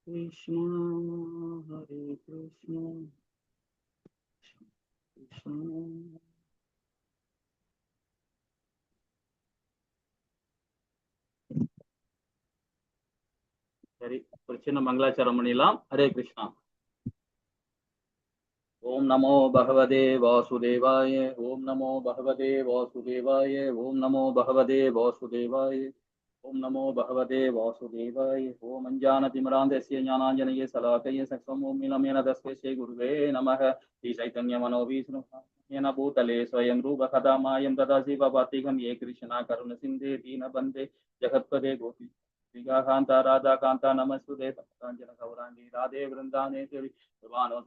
Krishna, Hare Krishna, Krishna. சரி, ஒரு சின்ன மங்களாச்சாரம் பண்ணிடலாம். ஹரே கிருஷ்ணா. ஓம் நமோ பகவதே வாசுதேவாய. ஓம் நமோ பகவதே வாசுதேவாய. ஓம் நமோ பகவதே வாசுதேவாய. ஓம் நமோ பகவதே வாசுதேவாய. ஓம் அஞ்ஞானதிமிராந்தஸ்ய ஞானாஞ்சனயே சலாகய சக்ஸமோம் நிலமேன தஸ்மை குருவே நமः. ஸ்ரீ சைத்தன்ய மனோபீஷ்ணு येन भूतले स्वयं रूपकदा मायं तदा शिवपातिकं ये कृष्णा करुणसिन्धे दीनबन्धे जगत्पदे गोपी श्रीकान्ता राधाकान्ता नमस्तुते काञ्चन गौराङ्गी राधे वृन्दावनेश्वरि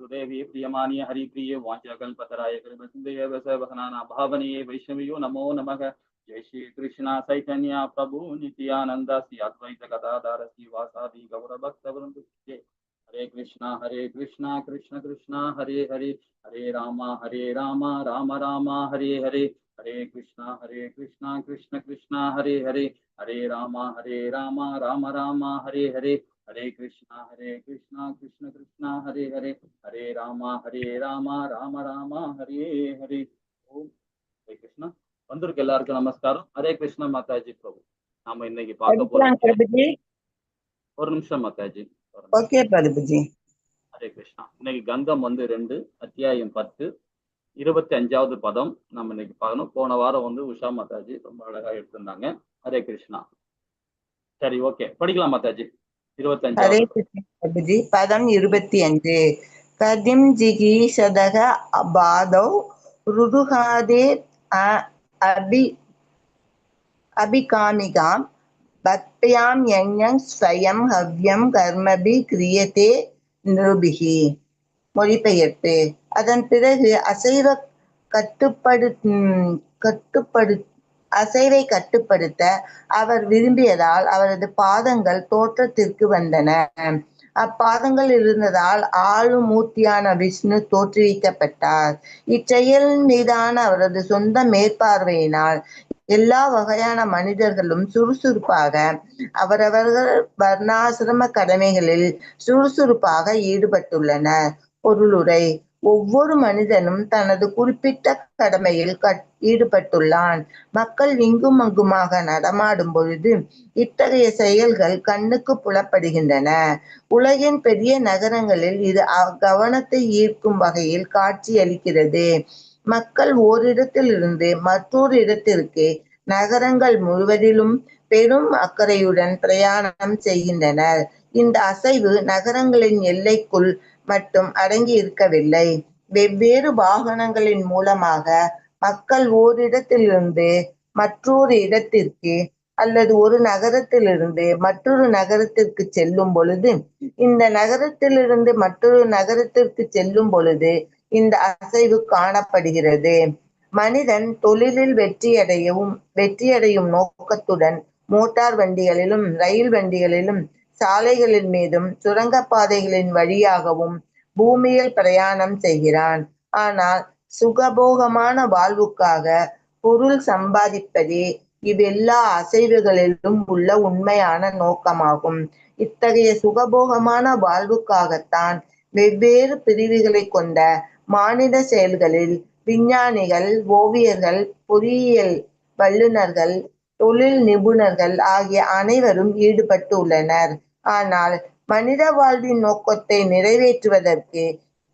सुदेवी प्रियमानी हरिप्रिय वाञ्छाकल्पतराय कृपसिन्धुये वसवहनाना भावनीये वैष्णवियो नमो नमः. जय श्री कृष्णा चैतन्य प्रभु नित्यानंद श्री अद्वैत गदाधर श्रीवासादि गौरभक्तवृंद. हरे कृष्णा कृष्ण कृष्ण हरे हरे, हरे राम राम राम हरे हरे. हरे कृष्णा कृष्ण कृष्ण हरे हरे, हरे राम राम राम हरे हरे. हरे कृष्णा कृष्ण कृष्ण हरे हरे, हरे राम राम राम हरे हरे. ओम हरे कृष्णा. வந்திருக்கு எல்லாருக்கும் நமஸ்காரம். ஹரே கிருஷ்ண மாதாஜி பிரபு. நாம இன்னைக்கு பார்க்க போறோம். ஒரு நிமிஷம் மாதாஜி. ஓகே பிரபுஜி. ஹரே கிருஷ்ணா. இன்னைக்கு கங்கம் 2 அத்தியாயம் 10 25வது பதம் நம்ம இன்னைக்கு பார்க்கணும். போன வாரம் உஷா மாதாஜி ரொம்ப அழகா எடுத்திருந்தாங்க. ஹரே கிருஷ்ணா. சரி, ஓகே, படிக்கலாம் மாதாஜி. 25 பதம் 25. கதிம் ஜிகீஷதக பாதௌ ருதுகாதே அபிகாமிகாம் பக்தியாம் யஞ்ஞம் ஸ்வயம் ஹவ்யம் கர்மபி கிரியதே நிருபிஹி. மொழிபெயர்ப்பு. அதன் பிறகு அசைவை கட்டுப்படுத்த அவர் விரும்பியதால் அவரது பாதங்கள் தோற்றத்திற்கு வந்தன. அப்பாதங்கள் இருந்ததால் ஆளும் மூர்த்தியான விஷ்ணு தோற்றுவிக்கப்பட்டார். இச்செயலின் மீதான அவரது சொந்த மேற்பார்வையினால் எல்லா வகையான மனிதர்களும் சுறுசுறுப்பாக அவரவர்கள் வர்ணாசிரம கடமைகளில் சுறுசுறுப்பாக ஈடுபட்டுள்ளனர். பொருளுரை. ஒவ்வொரு மனிதனும் தனது குறிப்பிட்ட கடமையில் ஈடுபட்டுள்ளான். மக்கள் இங்கும் அங்குமாக நடமாடும் பொழுது இத்தகைய செயல்கள் கண்ணுக்கு புலப்படுகின்றன. உலகின் பெரிய நகரங்களில் இது கவனத்தை ஈர்க்கும் வகையில் காட்சியளிக்கிறது. மக்கள் ஓரிடத்திலிருந்து மற்றொரு இடத்திற்கு நகரங்கள் முழுவதிலும் பெரும் அக்கறையுடன் பிரயாணம் செய்கின்றனர். இந்த அசைவு நகரங்களின் எல்லைக்குள் மட்டும் அடங்கி இருக்கவில்லை. வெவ்வேறு வாகனங்களின் மூலமாக மக்கள் ஓரிடத்திலிருந்து மற்றொரு இடத்திற்கு அல்லது ஒரு நகரத்திலிருந்து மற்றொரு நகரத்திற்கு செல்லும் பொழுது, இந்த நகரத்திலிருந்து மற்றொரு நகரத்திற்கு செல்லும் பொழுது இந்த அசைவு காணப்படுகிறது. மனிதன் தொழிலில் வெற்றியடையும் நோக்கத்துடன் மோட்டார் வண்டிகளிலும் ரயில் வண்டிகளிலும் சாலைகளின் மீதும் சுரங்கப்பாதைகளின் வழியாகவும் பூமியில் பிரயாணம் செய்கிறான். ஆனால் சுகபோகமான வாழ்வுக்காக பொருள் சம்பாதிப்பதே இவ்வெல்லா அசைவுகளிலும் உள்ள உண்மையான நோக்கமாகும். இத்தகைய சுகபோகமான வாழ்வுக்காகத்தான் வெவ்வேறு பிரிவுகளை கொண்ட மானிட செயல்களில் விஞ்ஞானிகள், ஓவியர்கள், பொறியியல் வல்லுநர்கள், தொழில் நிபுணர்கள் ஆகிய அனைவரும் ஈடுபட்டு உள்ளனர். ஆனால் மனித வாழ்வின் நோக்கத்தை நிறைவேற்றுவதற்கு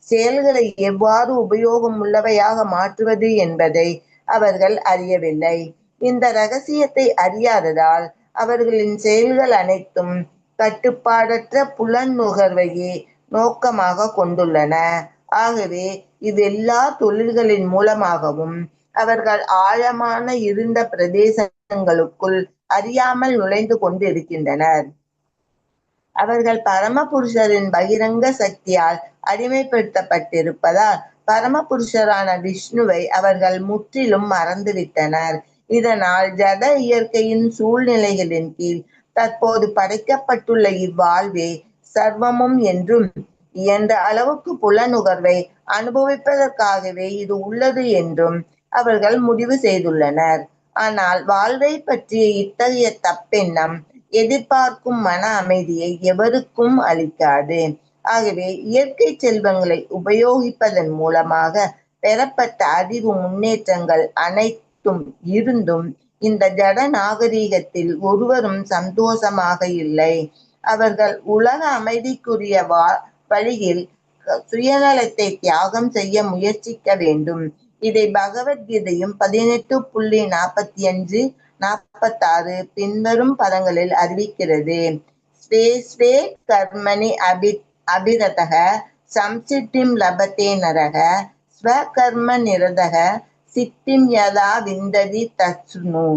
செயல்களை எவ்வாறு உபயோகம் உள்ளவையாக மாற்றுவது என்பதை அவர்கள் அறியவில்லை. இந்த ரகசியத்தை அறியாததால் அவர்களின் செயல்கள் அனைத்தும் கட்டுப்பாடற்ற புலன் நுகர்வையே நோக்கமாக கொண்டுள்ளன. ஆகவே இவ்வெல்லா தொழில்களின் மூலமாகவும் அவர்கள் ஆழமான இருண்ட பிரதேசங்களுக்குள் அறியாமல் நுழைந்து கொண்டிருக்கின்றனர். அவர்கள் பரமபுருஷரின் பகிரங்க சக்தியால் அடிமைப்படுத்தப்பட்டிருப்பதால் பரமபுருஷரான விஷ்ணுவை அவர்கள் முற்றிலும் மறந்துவிட்டனர். இதனால் ஜட இயற்கையின் சூழ்நிலைகளின் கீழ் தற்போது படைக்கப்பட்டுள்ள இவ்வாழ்வே சர்வமும் என்றும், இயன்ற அளவுக்கு புலனுகர்வை அனுபவிப்பதற்காகவே இது உள்ளது என்றும் அவர்கள் முடிவு செய்துள்ளனர். ஆனால் வாழ்வை பற்றிய இத்தகைய தப்பெண்ணம் எதிர்பார்க்கும் மன அமைதியை எவருக்கும் அளிக்காது. ஆகவே இயற்கை செல்வங்களை உபயோகிப்பதன் மூலமாக பெறப்பட்ட அறிவு முன்னேற்றங்கள் அனைத்தும் இருந்தும் இந்த ஜட நாகரீகத்தில் ஒருவரும் சந்தோஷமாக இல்லை. அவர்கள் உலக அமைதிக்குரிய வழியில் சுயநலத்தை தியாகம் செய்ய முயற்சிக்க வேண்டும். இதை பகவத்கீதையும் 18.45-46 பின்வரும் பதங்களில் அறிவிக்கிறது. ஸ்வே ஸ்வே கர்மணி அபிரதக சம்சித்திம் லபத்தே நரக ஸ்வகர்ம நிரதக சித்திம் யதா விந்ததி தத்ஸ்னு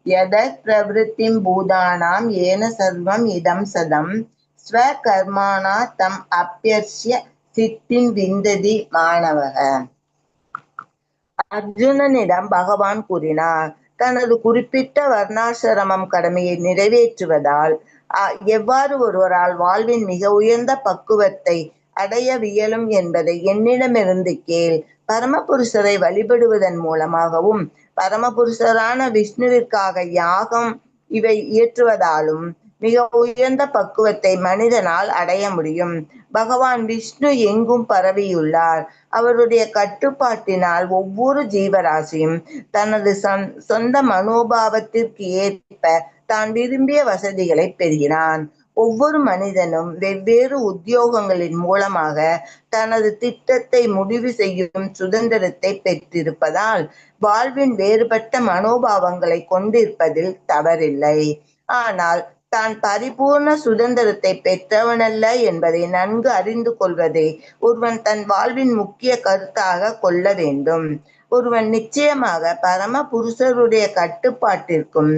யதத் பிரவிருத்திம் பூதானாம் ஏன சர்வம் இதம் சதம் ஸ்வகர்மானா தம் அப்யர்ஷ்ய சித்திம் விந்ததி மாணவக. அர்ஜுனனிடம் பகவான் கூறினார், தனது குறிப்பிட்ட வர்ணாசிரமம் கடமையை நிறைவேற்றுவதால் எவ்வாறு ஒருவரால் வாழ்வின் மிக உயர்ந்த பக்குவத்தை அடைய வியலும் என்பதை என்னிடமிருந்து கேள். பரமபுருஷரை வழிபடுவதன் மூலமாகவும் பரமபுருஷரான விஷ்ணுவிற்காக யாகம் இவை இயற்றுவதாலும் மிக உயர்ந்த பக்குவத்தை மனிதனால் அடைய முடியும். பகவான் விஷ்ணு எங்கும் பரவியுள்ளார். அவருடைய கட்டுப்பாட்டினால் ஒவ்வொரு ஜீவராசியும் தனது சொந்த மனோபாவத்திற்கு ஏற்ப தான் விரும்பிய வசதிகளை பெறுகிறான். ஒவ்வொரு மனிதனும் வெவ்வேறு உத்தியோகங்களின் மூலமாக தனது திட்டத்தை முடிவு செய்யும் சுதந்திரத்தை பெற்றிருப்பதால் வாழ்வின் வேறுபட்ட மனோபாவங்களை கொண்டிருப்பதில் தவறில்லை. ஆனால் தான் பரிபூர்ண சுதந்திரத்தை பெற்றவனல்ல என்பதை நன்கு அறிந்து கொள்வதை ஒருவன் தன் வாழ்வின் முக்கிய கருத்தாக கொள்ள வேண்டும். ஒருவன் நிச்சயமாக பரம புருஷருடைய கட்டுப்பாட்டிற்கும்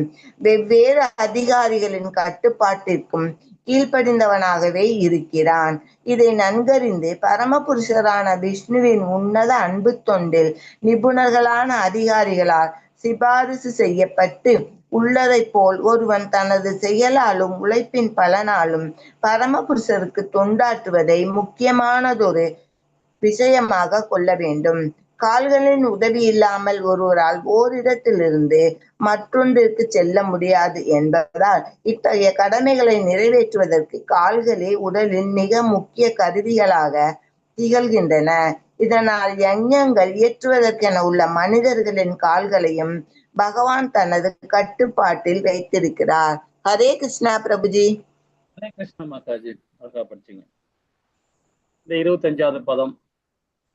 வெவ்வேறு அதிகாரிகளின் கட்டுப்பாட்டிற்கும் கீழ்ப்படிந்தவனாகவே இருக்கிறான். இதை நன்கறிந்து பரமபுருஷரான விஷ்ணுவின் உன்னத அன்பு தொண்டில் நிபுணர்களான அதிகாரிகளால் சிபாரிசு செய்யப்பட்டு உள்ளதை போல் ஒருவன் தனது செயலாலும் உழைப்பின் பலனாலும் பரமபுருஷருக்கு தொண்டாற்றுவதை முக்கியமானதொரு விஷயமாக கொள்ள வேண்டும். கால்களின் உதவி இல்லாமல் ஒருவரால் ஓரிடத்திலிருந்து மற்றொன்றிற்கு செல்ல முடியாது என்பதால் இத்தகைய கடமைகளை நிறைவேற்றுவதற்கு கால்களே உடலின் மிக முக்கிய கருவிகளாக திகழ்கின்றன. இதனால் யஞ்ஞங்கள் இயற்றுவதற்கென உள்ள மனிதர்களின் கால்களையும் பகவான் தனது கட்டுப்பாட்டில் வைத்திருக்கிறார். ஹரே கிருஷ்ணா பிரபுஜி. ஹரே கிருஷ்ணா மாதாஜி. அழகா படிச்சீங்க. இந்த 25வது பதம்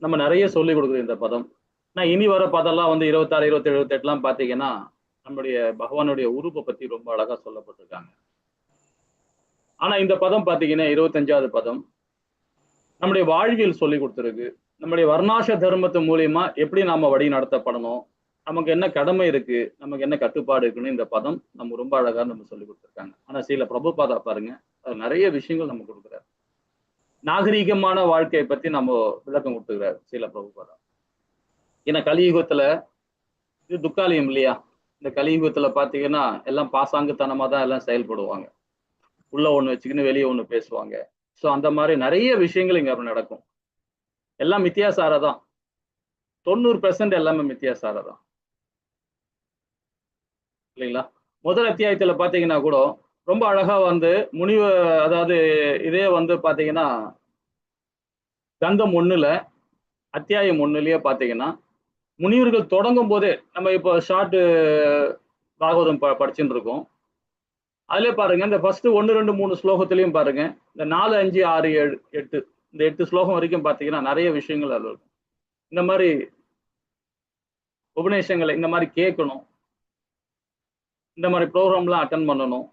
நம்ம நிறைய சொல்லி கொடுக்குறோம் இந்த பதம். நான் இனி வர பதம்லாம் வந்து 26, 27, 28 பாத்தீங்கன்னா நம்மளுடைய பகவானுடைய உருவை பத்தி ரொம்ப அழகா சொல்லப்பட்டிருக்காங்க. ஆனா இந்த பதம் பாத்தீங்கன்னா 25வது பதம் நம்முடைய வாழ்வியல் சொல்லி கொடுத்துருக்கு. நம்முடைய வர்ணாச தர்மத்து மூலியமா எப்படி நாம வழி நடத்தப்படணும், நமக்கு என்ன கடமை இருக்கு, நமக்கு என்ன கட்டுப்பாடு இருக்குன்னு இந்த பதம் நம்ம ரொம்ப அழகா நம்ம சொல்லி கொடுத்துருக்காங்க. ஆனா சில பிரபுபாதா பாருங்க, அது நிறைய விஷயங்கள் நம்ம கொடுக்குறாரு. நாகரீகமான வாழ்க்கையை பத்தி நம்ம விளக்கம் கொடுத்துக்கிறாரு சில பிரபுபாதா. ஏன்னா கலியுகத்துல இது துக்காலியம் இல்லையா, இந்த கலியுகத்துல பாத்தீங்கன்னா எல்லாம் பாசாங்குத்தனமா தான் எல்லாம் செயல்படுவாங்க. உள்ள ஒண்ணு வச்சுக்கின்னு வெளியே ஒண்ணு பேசுவாங்க. ஸோ அந்த மாதிரி நிறைய விஷயங்கள் இங்க நடக்கும். எல்லாம் மித்தியாசாரதான். 90% எல்லாமே மித்தியாசாரதான் இல்லைங்களா. முதல் அத்தியாயத்துல பாத்தீங்கன்னா கூட ரொம்ப அழகா வந்து முனிவ, அதாவது இதே வந்து பாத்தீங்கன்னா கங்கம் 1ல அத்தியாயம் 1லயே பாத்தீங்கன்னா முனிவர்கள் தொடங்கும் போதே, நம்ம இப்போ ஷார்ட் பாகவதம் படிச்சுட்டு இருக்கோம். அதுலயே பாருங்க, இந்த ஃபர்ஸ்ட் 1, 2, 3 ஸ்லோகத்திலையும் பாருங்க, இந்த 4, 5, 6, 7, 8 இந்த 8 ஸ்லோகம் வரைக்கும் பாத்தீங்கன்னா நிறைய விஷயங்கள் அது இருக்கும். இந்த மாதிரி உபநேசங்களை இந்த மாதிரி கேட்கணும், இந்த மாதிரி ப்ரோக்ராம்லாம் அட்டன் பண்ணணும்.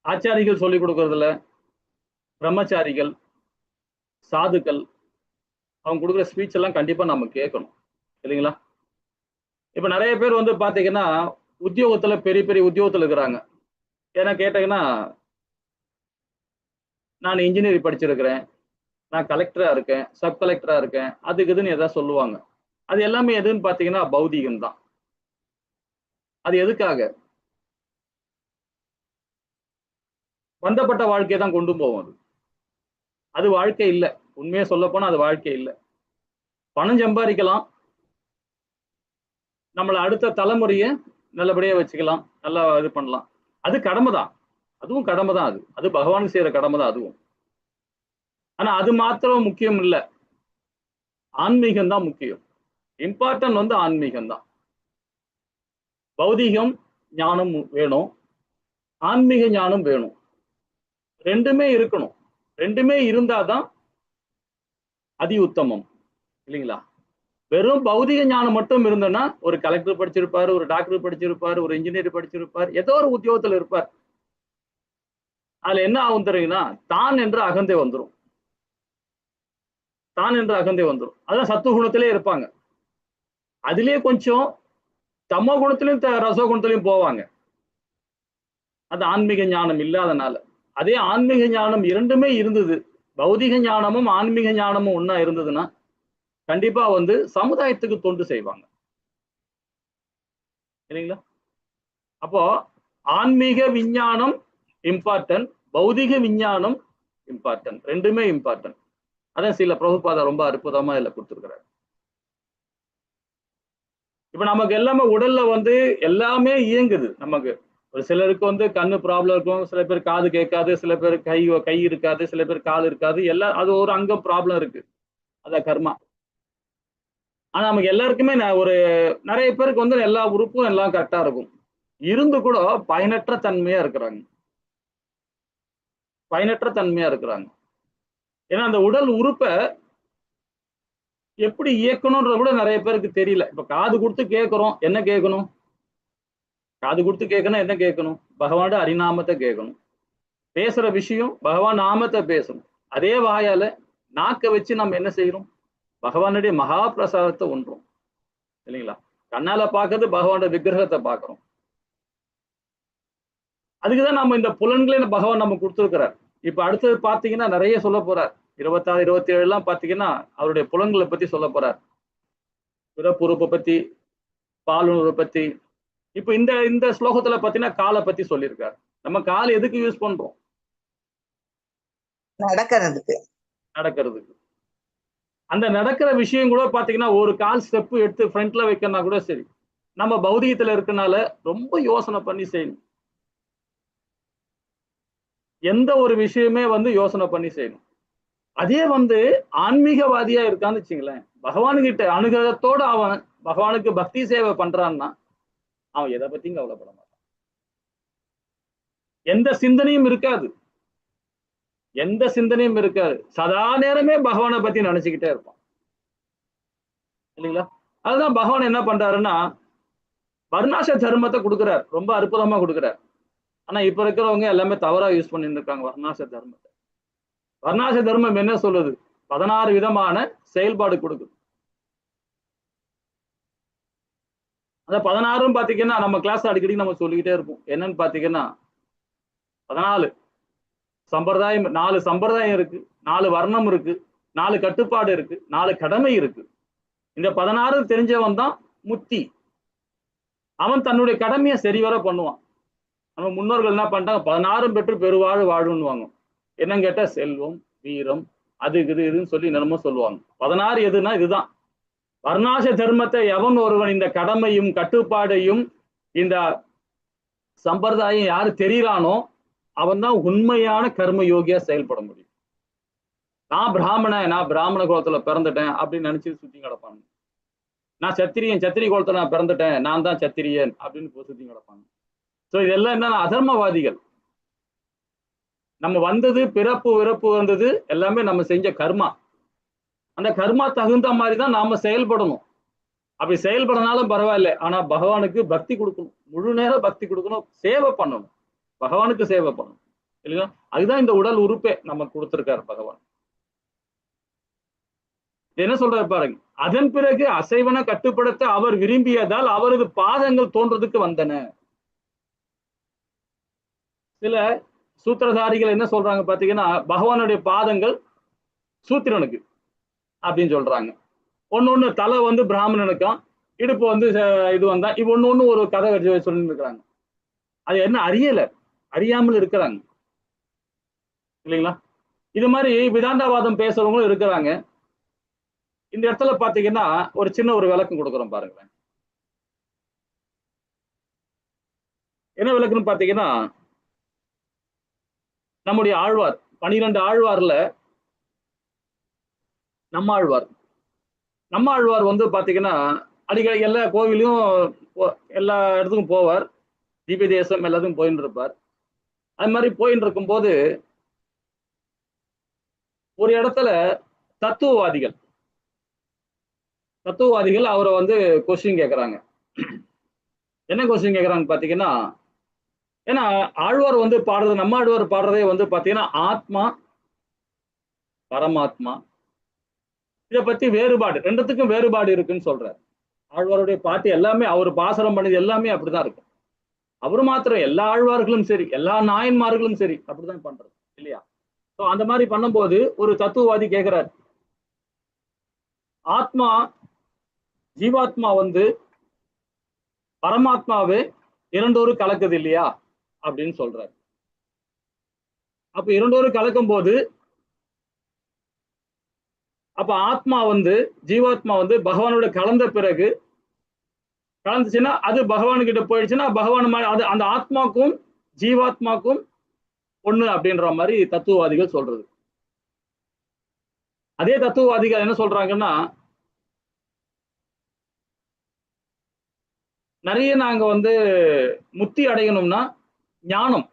ஆச்சாரிகள் சொல்லிக் கொடுக்கறதுல பிரம்மச்சாரிகள், சாதுக்கள் அவங்க கொடுக்குற ஸ்பீச் எல்லாம் கண்டிப்பா நம்ம கேட்கணும் இல்லைங்களா. இப்ப நிறைய பேர் வந்து பாத்தீங்கன்னா உத்தியோகத்துல பெரிய பெரிய உத்தியோகத்துல இருக்கிறாங்க. ஏன்னா கேட்டீங்கன்னா, நான் இன்ஜினியரிங் படிச்சிருக்கிறேன், நான் கலெக்டரா இருக்கேன், சப் கலெக்டரா இருக்கேன், அதுக்கு இதுன்னு எதாவது சொல்லுவாங்க. அது எல்லாமே எதுன்னு பாத்தீங்கன்னா பௌதிகம் தான். அது எதுக்காக? பந்தப்பட்ட வாழ்க்கையை தான் கொண்டு போவோம். அது வாழ்க்கை இல்லை. உண்மையா சொல்ல போனா அது வாழ்க்கை இல்லை. பணம் சம்பாதிக்கலாம், நம்மளை அடுத்த தலைமுறையை நல்லபடியா வச்சுக்கலாம், நல்லா இது பண்ணலாம். அது கடமை தான், அதுவும் கடமை தான். அது பகவானுக்கு செய்யற கடமை தான் அதுவும். ஆனா அது மாத்திரம் முக்கியம் இல்ல, ஆன்மீகம் தான் முக்கியம். இம்பார்ட்டன்ட் வந்து ஆன்மீகம் தான். பௌதிகம் ஞானம் வேணும், ஆன்மீக ஞானம் வேணும், ரெண்டுமே இருக்கணும். ரெண்டுமே இருந்தாதான் அதி உத்தமம் இல்லைங்களா? வெறும் பௌதிக ஞானம் மட்டும் இருந்தோம்னா ஒரு கலெக்டர் படிச்சிருப்பாரு, ஒரு டாக்டர் படிச்சிருப்பாரு, ஒரு இன்ஜினியர் படிச்சிருப்பார், ஏதோ ஒரு உத்தியோகத்துல இருப்பார். அதுல என்ன ஆகும் தெரியுங்களா? தான் என்ற அகந்தை வந்துடும். தான் என்ற அகந்தை வந்துடும். அதான் சத்துவ குணத்திலே இருப்பாங்க. அதுலயே கொஞ்சம் தமோ குணத்திலையும் ரசோ குணத்திலையும் போவாங்க. அது ஆன்மீக ஞானம் இல்லாதனால. அதே ஆன்மீக ஞானம் இரண்டுமே இருந்தது, பௌதிக ஞானமும் ஆன்மீக ஞானமும் ஒன்னா இருந்ததுன்னா கண்டிப்பா வந்து சமுதாயத்துக்கு தொண்டு செய்வாங்க இல்லைங்களா? அப்போ ஆன்மீக விஞ்ஞானம் இம்பார்ட்டன்ட், பௌதிக விஞ்ஞானம் இம்பார்ட்டன்ட், ரெண்டுமே இம்பார்ட்டன்ட். அதான் சில பிரபுபாதா ரொம்ப அற்புதமா இதுல கொடுத்துருக்கிறார். இப்ப நமக்கு எல்லாமே உடல்ல வந்து எல்லாமே இயங்குது. நமக்கு ஒரு சிலருக்கு வந்து கண்ணு ப்ராப்ளம் இருக்கும், சில பேர் காது கேட்காது, சில பேர் கை இருக்காது, சில பேர் கால் இருக்காது, எல்லாம் அது ஒரு அங்கம் ப்ராப்ளம் இருக்கு, அதான் கர்மா. ஆனா நமக்கு எல்லாருக்குமே ஒரு நிறைய பேருக்கு வந்து எல்லா உறுப்பும் எல்லாம் கரெக்டா இருக்கும், இருந்து கூட பயனற்ற தன்மையா இருக்கிறாங்க, பயனற்ற தன்மையா இருக்கிறாங்க. ஏன்னா அந்த உடல் உறுப்பை எப்படி இயக்கணும்ன்ற கூட நிறைய பேருக்கு தெரியல. இப்ப காது கொடுத்து கேட்கிறோம், என்ன கேட்கணும்? காது கொடுத்து கேட்கணும், என்ன கேட்கணும்? பகவானோட ஹரிநாமத்தை கேட்கணும். பேசுற விஷயம் பகவான் நாமத்தை பேசணும். அதே வாயால நாக்க வச்சு நம்ம என்ன செய்யறோம்? பகவானுடைய மகா பிரசாதத்தை ஒன்றோம் இல்லைங்களா? கண்ணால பாக்குறது பகவானோட விக்கிரகத்தை பாக்குறோம். அதுக்குதான் நம்ம இந்த புலன்களை பகவான் நம்ம கொடுத்திருக்கிறார். இப்ப அடுத்தது பாத்தீங்கன்னா நிறைய சொல்ல போறார். 26, 27 எல்லாம் பாத்தீங்கன்னா அவருடைய புலன்களை பத்தி சொல்ல போறார். பிறப்புறுப்பை பத்தி, பாலுணர்வை பத்தி. இப்ப இந்த இந்த ஸ்லோகத்துல பாத்தீங்கன்னா காலை பத்தி சொல்லியிருக்காரு. நம்ம கால் எதுக்கு யூஸ் பண்றோம்? நடக்கிறதுக்கு. நடக்கிறதுக்கு. அந்த நடக்கிற விஷயம் கூட பாத்தீங்கன்னா ஒரு கால் ஸ்டெப் எடுத்து ஃப்ரண்ட்ல வைக்கணும்னா கூட சரி, நம்ம பௌதிகத்துல இருக்கனால ரொம்ப யோசனை பண்ணி செய்யணும். எந்த ஒரு விஷயமே வந்து யோசனை பண்ணி செய்யணும். அதே வந்து ஆன்மீகவாதியா இருக்கான்னு வச்சுங்களேன், பகவான்கிட்ட அனுகிரகத்தோட அவன் பகவானுக்கு பக்தி சேவை பண்றான்னா அவன் எதை பத்தியும் கவலைப்பட மாட்டான். எந்த சிந்தனையும் இருக்காது, எந்த சிந்தனையும் இருக்காது, சதா நேரமே பகவானை பத்தி நினைச்சுக்கிட்டே இருப்பான் இல்லைங்களா? அதுதான் பகவான் என்ன பண்றாருன்னா வர்ணாச தர்மத்தை கொடுக்குறார், ரொம்ப அற்புதமா கொடுக்குறார். ஆனா இப்ப இருக்கிறவங்க எல்லாமே தவறா யூஸ் பண்ணிட்டு இருக்காங்க வர்ணாச தர்மத்தை. வர்ணாச தர்மம் என்ன சொல்லுது? 16 விதமான செயல்பாடு கொடுக்குது. அந்த 16 பாத்தீங்கன்னா நம்ம கிளாஸ் அடிக்கடி நம்ம சொல்லிக்கிட்டே இருப்போம். என்னன்னு பாத்தீங்கன்னா 14 சம்பிரதாயம், 4 சம்பிரதாயம் இருக்கு, 4 வர்ணம் இருக்கு, 4 கட்டுப்பாடு இருக்கு, 4 கடமை இருக்கு. இந்த 16 தெரிஞ்சவன் தான் முத்தி. அவன் தன்னுடைய கடமையை சரிவர பண்ணுவான். நம்ம முன்னோர்கள் என்ன பண்ணிட்டாங்க? 16 பெற்று பெருவாழ் வாழுன்னுவாங்க. என்னன்னு கேட்டா செல்வம், வீரம், அது இதுன்னு சொல்லி என்னமோ சொல்லுவாங்க. 16 எதுனா இதுதான். வர்ணாச தர்மத்தை எவன் ஒருவன் இந்த கடமையும் கட்டுப்பாடையும் இந்த சம்பிரதாயம் யாரு தெரியறானோ அவன் தான் உண்மையான கர்ம யோகியா செயல்பட முடியும். நான் பிராமண குலத்துல பிறந்துட்டேன் அப்படின்னு நினைச்சு சுத்தி கிடப்பாங்க. நான் சத்திரியன், சத்திரிய குலத்துல நான் பிறந்துட்டேன், நான் தான் சத்திரியன் அப்படின்னு சுத்தி கிடப்பாங்க. சோ இதெல்லாம் என்னன்னா அதர்மவாதிகள். நம்ம வந்தது பிறப்பு விறப்பு வந்தது எல்லாமே நம்ம செஞ்ச கர்மா. அந்த கர்மா தகுந்த மாதிரி தான் நாம செயல்படணும். அப்படி செயல்படனாலும் பரவாயில்ல, ஆனா பகவானுக்கு பக்தி கொடுக்கணும், முழு நேரம் பக்தி கொடுக்கணும், சேவை பண்ணணும், பகவானுக்கு சேவை பண்ணணும் இல்லையா? அதுதான் இந்த உடல் உறுப்பே நமக்கு கொடுத்திருக்காரு பகவான். என்ன சொல்றாரு பாருங்க, அதன் பிறகு அசைவன கட்டுப்படுத்த அவர் விரும்பியதால் அவரது பாதங்கள் தோன்றதுக்கு வந்தன. சில சூத்திரதாரிகள் என்ன சொல்றாங்க பாத்தீங்கன்னா பகவானுடைய பாதங்கள் சூத்திரனுக்கு அப்படின்னு சொல்றாங்க. ஒண்ணு தலை வந்து பிராமணனுக்கும், இடுப்பு வந்து இது வந்தா இது ஒண்ணு ஒரு கதை வச்சு சொல்லி இருக்கிறாங்க. அது என்ன அறியல, அறியாமல் இருக்கிறாங்க இல்லைங்களா? இது மாதிரி விதாந்தாவாதம் பேசுறவங்களும் இருக்கிறாங்க. இந்த இடத்துல பாத்தீங்கன்னா ஒரு சின்ன ஒரு விளக்கம் கொடுக்குறோம் பாருங்களேன். என்ன விளக்குன்னு பாத்தீங்கன்னா, நம்முடைய ஆழ்வார் 12 ஆழ்வார்ல நம்மாழ்வார் வந்து பாத்தீங்கன்னா அடிக்கடி எல்லா கோவிலையும் எல்லா இடத்துக்கும் போவார், திவ்ய தேசம் எல்லாத்துக்கும் போயின்னு இருப்பார். அது மாதிரி போயின்னு இருக்கும் போது ஒரு இடத்துல தத்துவவாதிகள் அவரை வந்து கொஸ்டின் கேட்கறாங்க. என்ன கொஸ்டின் கேட்கறாங்க பாத்தீங்கன்னா, ஏன்னா ஆழ்வார் வந்து பாடுறது, நம்ம ஆழ்வார் பாடுறதே வந்து பாத்தீங்கன்னா ஆத்மா பரமாத்மா, இதை பத்தி வேறுபாடு, ரெண்டுத்துக்கும் வேறுபாடு இருக்குன்னு சொல்றாரு. ஆழ்வாருடைய பாட்டு எல்லாமே, அவர் பாசனம் பண்ணது எல்லாமே அப்படிதான் இருக்கும். அவரு மாத்திரம் எல்லா ஆழ்வார்களும் சரி, எல்லா நாயன்மார்களும் சரி அப்படிதான் பண்றது இல்லையா? அந்த மாதிரி பண்ணும்போது ஒரு தத்துவவாதி கேட்கிறார், ஆத்மா ஜீவாத்மா வந்து பரமாத்மாவே இரண்டோரு கலக்குது இல்லையா அப்படின்னு சொல்றாரு. அப்ப இரண்டோரு கலக்கும் போது அப்ப ஆத்மா வந்து ஜீவாத்மா வந்து பகவானோட கலந்த பிறகு கலந்துச்சுன்னா அது பகவான் கிட்ட போயிடுச்சுன்னா பகவான் அது அந்த ஆத்மாக்கும் ஜீவாத்மாக்கும் ஒண்ணு அப்படின்ற மாதிரி தத்துவவாதிகள் சொல்றது. அதே தத்துவவாதிகள் என்ன சொல்றாங்கன்னா, நிறைய நாங்க வந்து முக்தி அடையணும்னா ஞானம்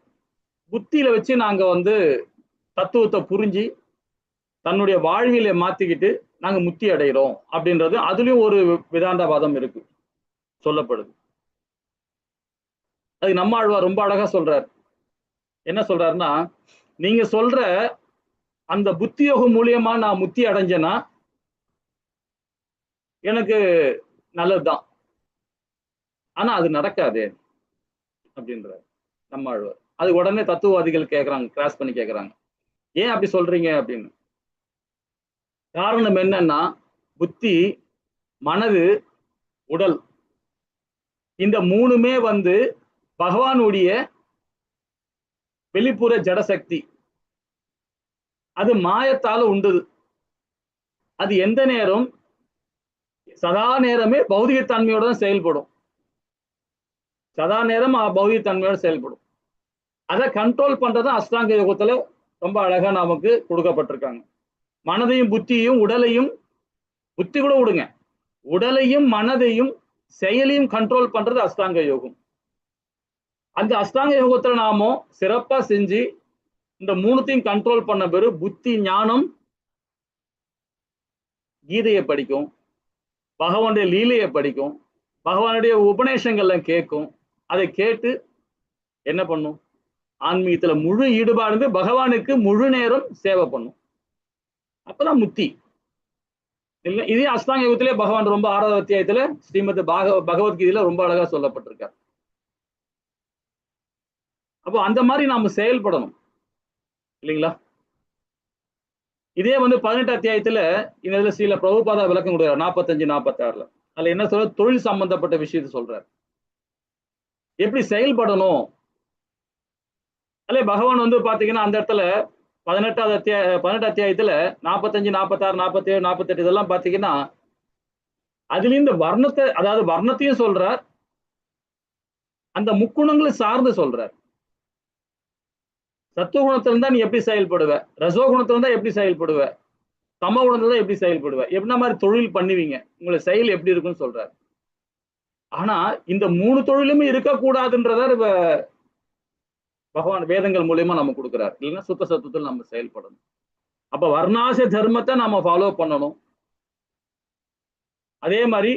புத்தியில வச்சு நாங்க வந்து தத்துவத்தை புரிஞ்சு தன்னுடைய வாழ்வியலை மாத்திக்கிட்டு நாங்க முக்தி அடைகிறோம் அப்படின்றது அதுலயும் ஒரு வேதாந்தவாதம் இருக்கு சொல்லப்படுது. அது நம்மாழ்வார் ரொம்ப அழகா சொல்றார். என்ன சொல்றாருன்னா, நீங்க சொல்ற அந்த புத்தி யோகம் மூலியமா நான் முக்தி அடைஞ்சேன்னா எனக்கு நல்லதுதான், ஆனா அது நடக்காது அப்படின்றார் நம்மாழ்வார். அது உடனே தத்துவவாதிகள் கேட்கறாங்க, கிராஸ் பண்ணி கேட்கறாங்க, ஏன் அப்படி சொல்றீங்க அப்படின்னு. காரணம் என்னன்னா, புத்தி, மனது, உடல் இந்த மூணுமே வந்து பகவானுடைய வெளிப்புற ஜடசக்தி. அது மாயத்தால உண்டுது. அது எந்த நேரம் சதா நேரமே பௌதிகத்தன்மையோட தான் செயல்படும். சதா நேரம் பௌதிகத்தன்மையோட செயல்படும். அதை கண்ட்ரோல் பண்றது அஷ்டாங்க யோகத்துல ரொம்ப அழகா நமக்கு கொடுக்கப்பட்டிருக்காங்க. மனதையும் புத்தியையும் உடலையும், புத்தி கூட விடுங்க, உடலையும் மனதையும் செயலையும் கண்ட்ரோல் பண்றது அஷ்டாங்க யோகம். அந்த அஷ்டாங்க யோகத்துல நாம சிறப்பா செஞ்சு இந்த மூணுத்தையும் கண்ட்ரோல் பண்ண பிறகு புத்தி ஞானம் கீதையை படிக்கும், பகவானுடைய லீலையை படிக்கும், பகவானுடைய உபநேசங்கள்ல கேட்கும். அதை கேட்டு என்ன பண்ணும், ஆன்மீகத்துல முழு ஈடுபாடு, பகவானுக்கு முழு நேரம் சேவை பண்ணும். அப்பதான் முக்தி. இதே அஷ்டாங்க யோகத்திலே பகவான் ரொம்ப 6வது அத்தியாயத்துல ஸ்ரீமத் பகவத்கீதையில ரொம்ப அழகா சொல்லப்பட்டிருக்கார். அப்போ அந்த மாதிரி நாம செயல்படணும் இல்லைங்களா? இதே வந்து 18 அத்தியாயத்துல இந்த ஸ்ரீல பிரபுபாதா விளக்கம் கொடுக்கிறார் 45, 46. அதுல என்ன சொல்ற, தொழில் சம்பந்தப்பட்ட விஷயத்தை சொல்றார், எப்படி செயல்படணும். அல்ல பகவான் வந்து பாத்தீங்கன்னா அந்த இடத்துல 18 அத்தியாயத்துல 45, 46, 47, 48 இதெல்லாம் பாத்தீங்கன்னா அதுல இந்த வர்ணத்தை, அதாவது வர்ணத்தையும் சொல்றார், அந்த முக்குணங்களை சார்ந்து சொல்றார். சத்துவகுணத்துல இருந்தா நீ எப்படி செயல்படுவ, ரசோகுணத்துல இருந்தா எப்படி செயல்படுவ, சம குணத்துல தான் எப்படி செயல்படுவ, என்ன மாதிரி தொழில் பண்ணுவீங்க, உங்களை செயல் எப்படி இருக்குன்னு சொல்றாரு. ஆனா இந்த 3 தொழிலுமே இருக்கக்கூடாதுன்றத பகவான் வேதங்கள் மூலியமா நம்ம கொடுக்கிறார். இல்லைன்னா சுத்த சத்துவத்தில் நம்ம செயல்படணும். அப்ப வர்ணாச தர்மத்தை நம்ம ஃபாலோ பண்ணணும். அதே மாதிரி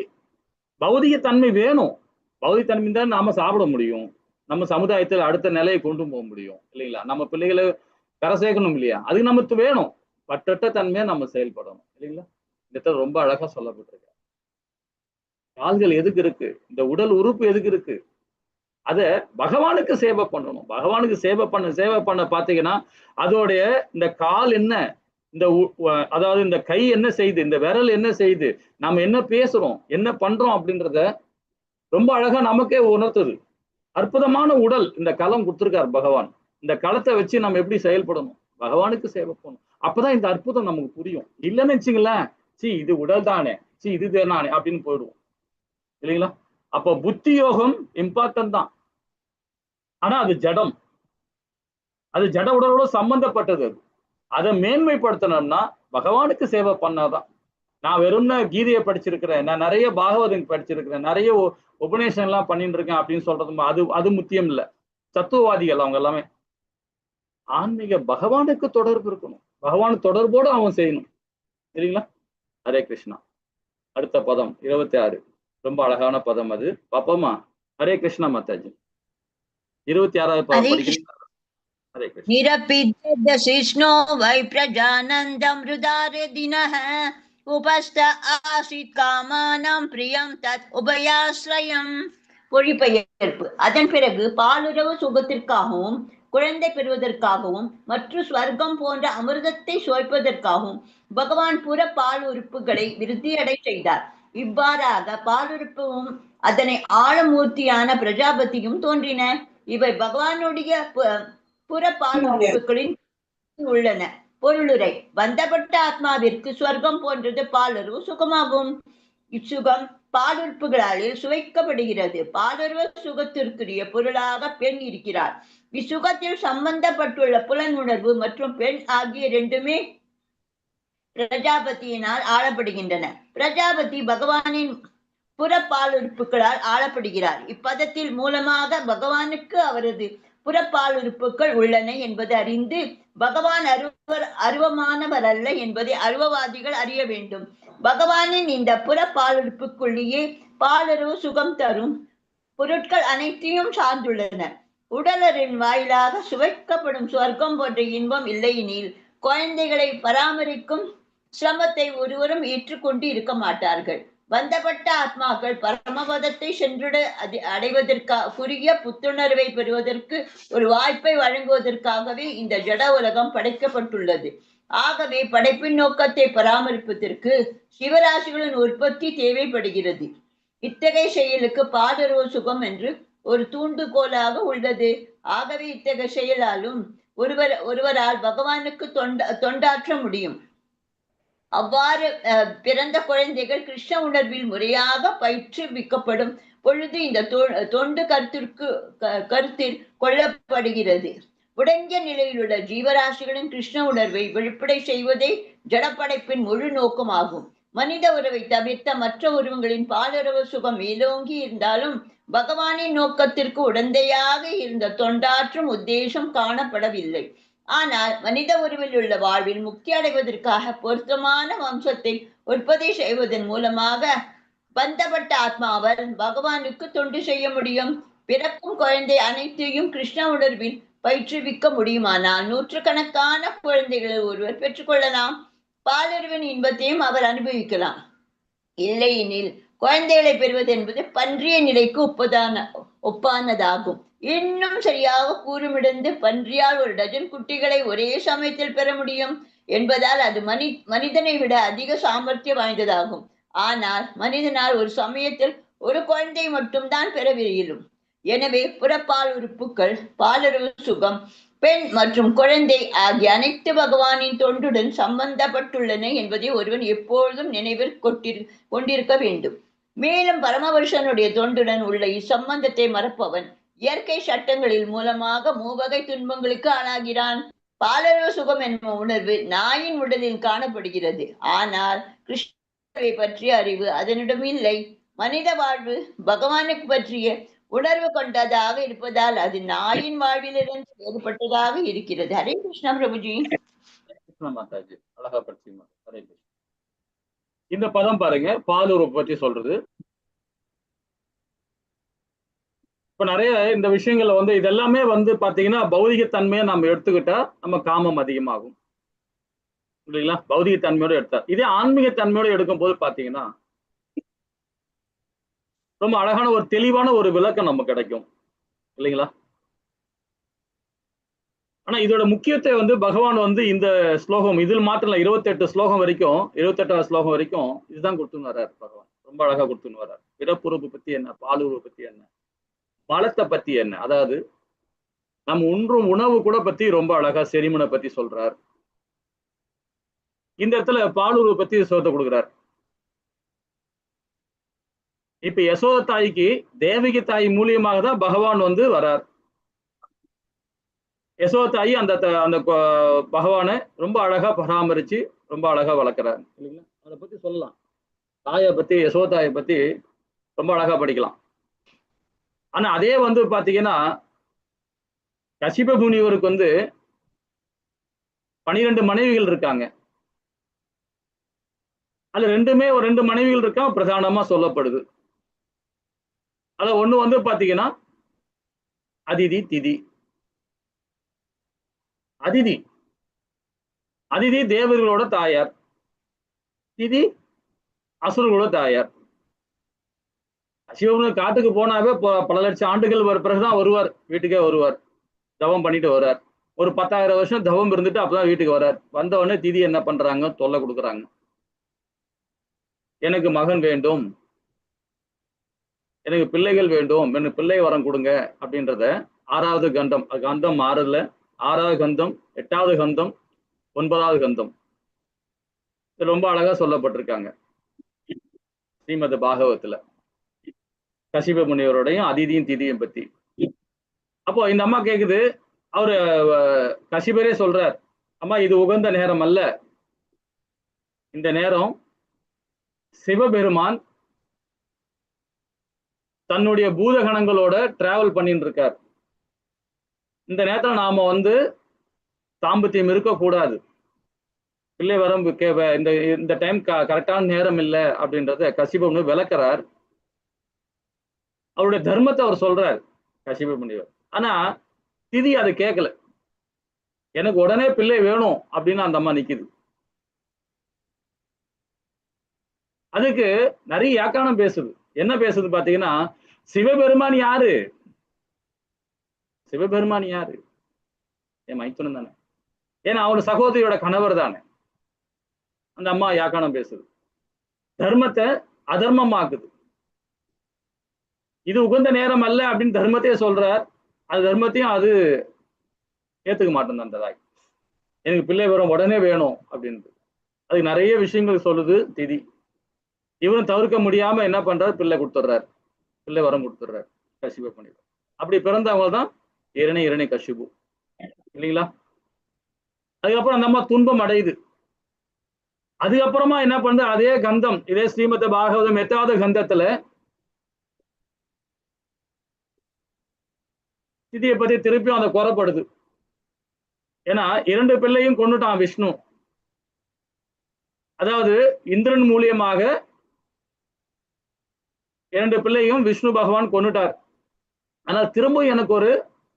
பௌதிக தன்மை வேணும். பௌதிக தன்மை தான் நாம சாப்பிட முடியும், நம்ம சமுதாயத்தில் அடுத்த நிலையை கொண்டு போக முடியும் இல்லைங்களா? நம்ம பிள்ளைகளை கரை சேர்க்கணும் இல்லையா? அதுக்கு நமக்கு வேணும் பற்றற்ற தன்மையா நம்ம செயல்படணும் இல்லைங்களா? இந்த ரொம்ப அழகா சொல்லப்பட்டிருக்கு. கால்கள் எதுக்கு இருக்கு, இந்த உடல் உறுப்பு எதுக்கு இருக்கு, அத பகவானுக்கு சேவை பண்ணணும். பகவானுக்கு சேவை பண்ண பாத்தீங்கன்னா அதோடைய இந்த கால் என்ன, இந்த அதாவது இந்த கை என்ன செய்யுது, இந்த விரல் என்ன செய்யுது, நம்ம என்ன பேசுறோம், என்ன பண்றோம் அப்படின்றத ரொம்ப அழகா நமக்கே உணர்த்துது. அற்புதமான உடல் இந்த களம் கொடுத்திருக்கார் பகவான். இந்த களத்தை வச்சு நம்ம எப்படி செயல்படணும், பகவானுக்கு சேவை பண்ணணும். அப்பதான் இந்த அற்புதம் நமக்கு புரியும். இல்லைன்னு வச்சுங்களேன், இது உடல் தானே, இது தானே அப்படின்னு போயிடுவோம் இல்லைங்களா? அப்போ புத்தி யோகம் இம்பார்ட்டன்ட் தான். ஆனா அது ஜடம், அது ஜட உடலோட சம்பந்தப்பட்டது. அதை மேன்மைப்படுத்தணும்னா பகவானுக்கு சேவை பண்ணாதான். நான் வெறும்னா கீதையை படிச்சிருக்கிறேன், நான் நிறைய பாகவதம் படிச்சிருக்கிறேன், நிறைய உபநேசம் எல்லாம் பண்ணிட்டு இருக்கேன் அப்படின்னு சொல்றது அது முக்கியம் இல்ல. தத்துவவாதிகள் அவங்க எல்லாமே. ஆன்மீக பகவானுக்கு தொடர்பு இருக்கணும், பகவான் தொடர்போடு அவன் செய்யணும். சரிங்களா? ஹரே கிருஷ்ணா. அடுத்த பதம் 26. ரொம்ப அழகான பதம் அது. பாப்போமா? ஹரே கிருஷ்ணா மாதாஜி. 26வது பதம் படிக்கிறீங்களா? ஹரே கிருஷ்ணா. निरपिदशिष्णो वै प्रजानन्दं हृदारदिनः उपस्थ आसीत् कामानां प्रियं तत् உபயாஸ்ரயம். மொழிபெயர்ப்பு. அதன் பிறகு பாலுறவு சுகத்திற்காகவும் குழந்தை பெறுவதற்காகவும் மற்றும் ஸ்வர்க்கம் போன்ற அமிர்தத்தை சுவைப்பதற்காகவும் பகவான் புற பால் உறுப்புகளை விருத்தியடை செய்தார். இவ்வாறாக பாலுறுப்பும் அதனை ஆழமூர்த்தியான பிரஜாபதியும் தோன்றின. இவை பகவானுடைய புற பால் உறுப்புகளின் உள்ளன. பொருளுரை. பந்தப்பட்ட ஆத்மாவிற்கு ஸ்வர்க்கம் போன்றது பாலுறவு சுகமாகும். இச்சுகம் பாலுறுப்புகளால் சுவைக்கப்படுகிறது. பாலுறவு சுகத்திற்குரிய பொருளாக பெண் இருக்கிறார். இச்சுகத்தில் சம்பந்தப்பட்டுள்ள புலன் உணர்வு மற்றும் பெண் ஆகிய இரண்டுமே பிரஜாபதியினால் ஆளப்படுகின்றன. பிரஜாபதி பகவானின் புற பாலுறுப்புகளால் ஆளப்படுகிறார். இப்பதத்தில் மூலமாக பகவானுக்கு அவரது புறப்பால் உறுப்புகள் உள்ளன என்பது அறிந்து பகவான் அருவமானவர் அல்ல என்பதை அருவவாதிகள் அறிய வேண்டும். பகவானின் இந்த புற பாலுறுப்புக்குள்ளேயே பாலுறவு சுகம் தரும் பொருட்கள் அனைத்தையும் சார்ந்துள்ளன. உடலரின் வாயிலாக சுவைக்கப்படும் சுவர்க்கம் போன்ற இன்பம் இல்லையெனில் குழந்தைகளை பராமரிக்கும் சிரமத்தை ஒருவரும் ஏற்றுக்கொண்டு இருக்க மாட்டார்கள். பந்தப்பட்ட ஆத்மாக்கள் பரமபதத்தை சென்றுட அடைவதற்காக குறுகிய புத்துணர்வை பெறுவதற்கு ஒரு வாய்ப்பை வழங்குவதற்காகவே இந்த ஜட உலகம் படைக்கப்பட்டுள்ளது. ஆகவே படைப்பின் நோக்கத்தை பராமரிப்பதற்கு சிவராசிகளின் உற்பத்தி தேவைப்படுகிறது. இத்தகைய செயலுக்கு பாலுறவு சுகம் என்று ஒரு தூண்டுகோலாக உள்ளது. ஆகவே இத்தகைய செயலாலும் ஒருவரால் பகவானுக்கு தொண்டாற்ற முடியும். அவ்வாறு பிறந்த குழந்தைகள் கிருஷ்ண உணர்வில் முறையாக பயிற்றுவிக்கப்படும் பொழுது இந்த தொண்டு கருத்தில் கொள்ளப்படுகிறது. உடங்கிய நிலையில் உள்ள ஜீவராசிகளின் கிருஷ்ண உணர்வை வெளிப்படை செய்வதே ஜடப்படைப்பின் முழு நோக்கமாகும். மனித உறவை தவிர்த்த மற்ற உருவங்களின் பாலுறவு சுகம் மேலோங்கி இருந்தாலும் பகவானின் நோக்கத்திற்கு உடந்தையாக இருந்த தொண்டாற்றும் உத்தேசம் காணப்படவில்லை. ஆனால் மனித உருவில் உள்ள வாழ்வில் முக்தி அடைவதற்காக பொருத்தமான வம்சத்தை உற்பத்தி செய்வதன் மூலமாக பந்தப்பட்ட ஆத்மாவர் பகவானுக்கு தொண்டு செய்ய முடியும். பிறக்கும் குழந்தை அனைத்தையும் கிருஷ்ண உணர்வில் பயிற்றுவிக்க முடியுமானால் நூற்றுக்கணக்கான குழந்தைகளை ஒருவர் பெற்றுக்கொள்ளலாம். பாலுறவின் இன்பத்தையும் அவர் அனுபவிக்கலாம். இல்லையெனில் குழந்தைகளை பெறுவது என்பது பன்றிய நிலைக்கு ஒப்பானதாகும். இன்னும் சரியாக கூறுமிடந்து பன்றியால் ஒரு டஜன் குட்டிகளை ஒரே சமயத்தில் பெற முடியும் என்பதால் அது மனிதனை விட அதிக சாமர்த்தியம் வாய்ந்ததாகும். ஆனால் மனிதனால் ஒரு சமயத்தில் ஒரு குழந்தை மட்டும்தான் பெற இயலும். எனவே புறப்பால் உறுப்புகள் பாலுறவு சுகம் பெண் மற்றும் குழந்தை ஆகிய அனைத்து பகவானின் தொண்டுடன் சம்பந்தப்பட்டுள்ளன என்பதை ஒருவன் எப்பொழுதும் நினைவில் கொண்டிருக்க வேண்டும். மேலும் பரமபுருஷனுடைய தொண்டுடன் உள்ள இச்சம்பந்தத்தை மறப்பவன் இயற்கை சட்டங்களில் மூலமாக மூவகை துன்பங்களுக்கு ஆளாகிறான். பாலுறவு சுகம் என்னும் உணர்வு நாயின் உடலில் காணப்படுகிறது. ஆனால் கிருஷ்ணரை பற்றிய அறிவு அதனிடம் இல்லை. மனித வாழ்வு பகவானுக்கு பற்றிய உணர்வு கொண்டதாக இருப்பதால் அது நாயின் வாழ்விலிருந்து வேறுபட்டதாக இருக்கிறது. ஹரே கிருஷ்ணா பிரபுஜி. மாதாஜி அழகா படிச்சீங்க. ஹரே கிருஷ்ணா. இந்த பதம் பாருங்க, பாலுறவு பற்றி சொல்றது. இப்ப நிறைய இந்த விஷயங்கள்ல இதெல்லாமே பாத்தீங்கன்னா பௌதிகத்தன்மையை நம்ம எடுத்துக்கிட்டா நம்ம காமம் அதிகமாகும் இல்லைங்களா? பௌதிகத்தன்மையோட எடுத்தா. இதே ஆன்மீகத்தன்மையோட எடுக்கும் போது பாத்தீங்கன்னா ரொம்ப அழகான ஒரு தெளிவான ஒரு விளக்கம் நமக்கு கிடைக்கும் இல்லைங்களா? ஆனா இதோட முக்கியத்தை பகவான் இந்த ஸ்லோகம் இதில் மாத்திரம் 28 ஸ்லோகம் வரைக்கும் 28வது ஸ்லோகம் வரைக்கும் இதுதான் கொடுத்துன்னு வர்றாரு பகவான். ரொம்ப அழகா கொடுத்துன்னு வர்றாரு. பிறப்புறுப்பு பத்தி என்ன, பாலுறவு பத்தி என்ன, மலத்தை பத்தி என்ன, அதாவது நம்ம ஒன்றும் உணவு கூட பத்தி ரொம்ப அழகா செரிமனை பத்தி சொல்றார். இந்த இடத்துல பாலுறவு பத்தி சோத்தை கொடுக்குறார். இப்ப யசோத தாய்க்கு தேவகி தாய் மூலியமாக தான் பகவான் வரார். யசோதாயி அந்த அந்த பகவானை ரொம்ப அழகா பராமரிச்சு ரொம்ப அழகா வளர்க்குறாரு இல்லைங்களா. அதை பத்தி சொல்லலாம். தாயை பத்தி, யசோதாயை பத்தி ரொம்ப அழகா படிக்கலாம். ஆனா அதே வந்து பாத்தீங்கன்னா கசிப முனிவருக்கு வந்து 12 மனைவிகள் இருக்காங்க. அதுல ஒரு 2 மனைவிகள் இருக்கா பிரதானமா சொல்லப்படுது. அதுல ஒண்ணு வந்து பாத்தீங்கன்னா அதிதி, திதி. அதிதி அதிதி தேவர்களோட தாயார், திதி அசுரர்களோட தாயார். சிவபெருமான் காட்டுக்கு போனாவே பல லட்சம் ஆண்டுகள் பிறகுதான் வருவார், வீட்டுக்கே வருவார், தவம் பண்ணிட்டு வர்றார். ஒரு 10,000 வருஷம் தவம் இருந்துட்டு அப்பதான் வீட்டுக்கு வர்றார். வந்த உடனே திதி என்ன பண்றாங்க, தொல்லை கொடுக்குறாங்க. எனக்கு மகன் வேண்டும், எனக்கு பிள்ளைகள் வேண்டும், எனக்கு பிள்ளை வரம் கொடுங்க அப்படின்றத 6வது கண்டம், கண்டம் மாறல, 6வது கண்டம், 8வது கண்டம், 9வது கண்டம் ரொம்ப அழகா சொல்லப்பட்டிருக்காங்க ஸ்ரீமத் பாகவத்துல கசிப முனிவருடையும் அதிதியும் திதியும் பத்தி. அப்போ இந்த அம்மா கேக்குது, அவரு கசிபரே சொல்றார், அம்மா இது உகந்த நேரம் அல்ல, இந்த நேரம் சிவபெருமான் தன்னுடைய பூதகணங்களோட டிராவல் பண்ணிட்டு இருக்கார். இந்த நேரத்துல நாம வந்து தாம்பத்தியம் இருக்கக்கூடாது, பிள்ளை வரம்பு இந்த டைம் கரெக்டான நேரம் இல்லை அப்படின்றத கசிப முனிவர் விளக்குறார். அவருடைய தர்மத்தை அவர் சொல்றார் கசிப முனிவர். ஆனா திதி அதை கேட்கல, எனக்கு உடனே பிள்ளை வேணும் அப்படின்னு அந்த அம்மா நிக்குது. அதுக்கு நிறைய வியாக்கியானம் பேசுது. என்ன பேசுது பாத்தீங்கன்னா, சிவபெருமான் யாரு, சிவபெருமான் யாரு, என் மைத்துனன் தானே, ஏன்னா அவன் சகோதரியோட கணவர் தானே. அந்த அம்மா வியாக்கியானம் பேசுது, தர்மத்தை அதர்மமாக்குது. இது உகந்த நேரம் அல்ல அப்படின்னு தர்மத்தையே சொல்றார். அது தர்மத்தையும் அது ஏத்துக்க மாட்டேன். அந்த தாய் எனக்கு பிள்ளை வரும் உடனே வேணும் அப்படின்ட்டு அதுக்கு நிறைய விஷயங்கள் சொல்லுது திதி. இவரும் தவிர்க்க முடியாம என்ன பண்றாரு, பிள்ளை கொடுத்துட்றாரு, பிள்ளை வரம் கொடுத்துட்றாரு, கசிப பண்ணிடுறாரு. அப்படி பிறந்தவங்க தான் இரணை கசிபு இல்லைங்களா. அதுக்கப்புறம் அந்த அம்மா துன்பம் அடையுது. அதுக்கப்புறமா என்ன பண்றது, அதே கந்தம், இதே ஸ்ரீமத் பாகவதம் 8வது கந்தத்துல திதியை பத்தி திருப்பியும் அந்த குறைப்படுது. ஏன்னா 2 பிள்ளையும் கொண்டுட்டான் விஷ்ணு. அதாவது இந்திரன் மூலியமாக 2 பிள்ளையும் விஷ்ணு பகவான் கொண்டுட்டார். ஆனா திரும்ப எனக்கு ஒரு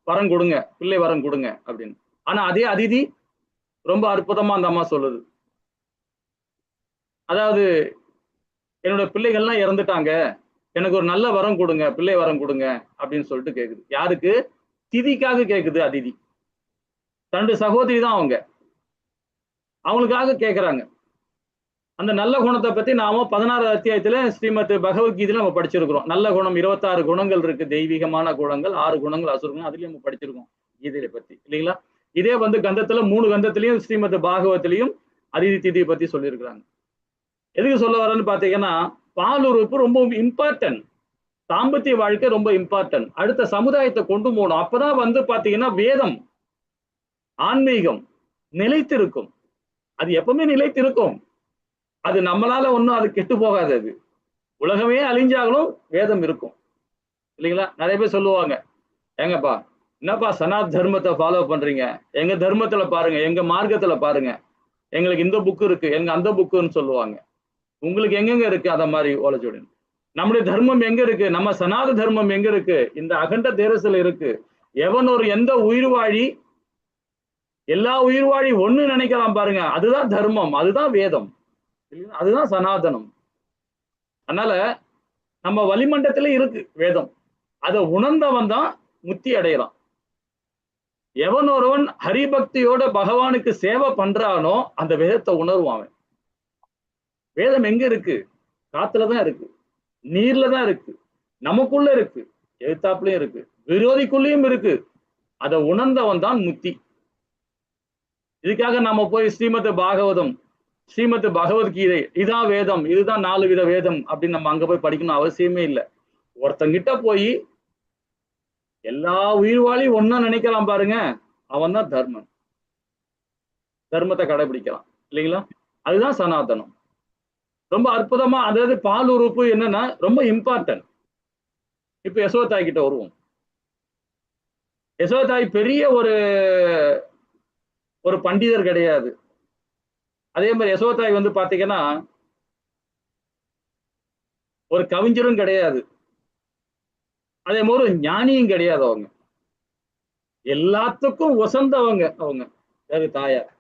வரம் கொடுங்க, பிள்ளை வரம் கொடுங்க அப்படின்னு. ஆனா அதே அதிதி ரொம்ப அற்புதமா அந்த அம்மா சொல்லுது, அதாவது என்னோட பிள்ளைகள்லாம் இறந்துட்டாங்க, எனக்கு ஒரு நல்ல வரம் கொடுங்க, பிள்ளை வரம் கொடுங்க அப்படின்னு சொல்லிட்டு கேக்குது. யாருக்கு, திதிக்காக கேக்குது. அதிதி தன்னுடைய சகோதரி தான் அவங்க, அவங்களுக்காக கேட்கிறாங்க. அந்த நல்ல குணத்தை பத்தி நாம 16வது அத்தியாயத்துல ஸ்ரீமத் பகவத்கீதையில நம்ம படிச்சிருக்கிறோம். நல்ல குணம் 26 குணங்கள் இருக்கு, தெய்வீகமான குணங்கள், 6 குணங்கள் அசுரங்கள், அதுலயும் நம்ம படிச்சிருக்கோம் கீதையை பத்தி இல்லைங்களா. இதே வந்து கந்தத்துல 3 கந்தத்திலையும் ஸ்ரீமத் பாகவத்திலையும் அதிதி திதியை பத்தி சொல்லியிருக்கிறாங்க. எதுக்கு சொல்ல வரேன்னு பாத்தீங்கன்னா, பால் உறுப்பு ரொம்ப இம்பார்ட்டன்ட், தாம்பத்திய வாழ்க்கை ரொம்ப இம்பார்ட்டன்ட், அடுத்த சமுதாயத்தை கொண்டு போகணும். அப்பதான் வந்து பாத்தீங்கன்னா வேதம் ஆன்மீகம் நிலைத்திருக்கும். அது எப்பவுமே நிலைத்திருக்கும், அது நம்மளால ஒன்றும் அது கெட்டு போகாது. அது உலகமே அழிஞ்சாலும் வேதம் இருக்கும் இல்லைங்களா. நிறைய பேர் சொல்லுவாங்க, ஏங்கப்பா என்னப்பா சனாத் தர்மத்தை ஃபாலோ பண்றீங்க, எங்க தர்மத்துல பாருங்க, எங்க மார்க்கத்துல பாருங்க, எங்களுக்கு இந்த புக்கு இருக்கு, எங்க அந்த புக்குன்னு சொல்லுவாங்க. உங்களுக்கு எங்கெங்க இருக்கு அத மாதிரி ஓலைச்சுவடி? நம்முடைய தர்மம் எங்க இருக்கு, நம்ம சனாத தர்மம் எங்க இருக்கு, இந்த அகண்ட தேரசுல இருக்கு. எவன் ஒரு எந்த உயிர்வாழி, எல்லா உயிர்வாழி ஒண்ணு நினைக்கலாம் பாருங்க, அதுதான் தர்மம், அதுதான் வேதம், அதுதான் சனாதனம். அதனால நம்ம வளிமண்டலத்துல இருக்கு வேதம், அதை உணர்ந்தவன் தான் முக்தி அடையலாம். எவன் ஒருவன் ஹரிபக்தியோட பகவானுக்கு சேவை பண்றானோ அந்த வேதத்தை உணர்வான். வேதம் எங்க இருக்கு, காத்துலதான் இருக்கு, நீர்ல தான் இருக்கு, நமக்குள்ள இருக்கு, எழுத்தாப்புலயும் இருக்கு, விரோதிக்குள்ளேயும் இருக்கு. அதை உணர்ந்தவன் தான் முக்தி. இதுக்காக நாம போய் ஸ்ரீமத் பாகவதம், ஸ்ரீமத் பகவத்கீதை இதான் வேதம், இதுதான் 4 வித வேதம் அப்படின்னு நம்ம அங்க போய் படிக்கணும் அவசியமே இல்லை. ஒருத்தங்கிட்ட போய் எல்லா உயிர்வாழியும் ஒன்னா நினைக்கலாம் பாருங்க, அவன் தான் தர்மன். தர்மத்தை கடைபிடிக்கலாம் இல்லைங்களா? அதுதான் சனாதனம். ரொம்ப அற்புதமா, அதாவது பால் உறுப்பு என்னன்னா ரொம்ப இம்பார்ட்டன்ட். இப்ப யசோதாய் கிட்ட வருவோம். யசோதாய் பெரிய ஒரு பண்டிதர் கிடையாது. அதே மாதிரி யசோதாய் வந்து பாத்தீங்கன்னா ஒரு கவிஞரும் கிடையாது. அதே மாதிரி ஒரு ஞானியும் கிடையாது. அவங்க எல்லாத்துக்கும் உசந்தவங்க. அவங்க தாயார்.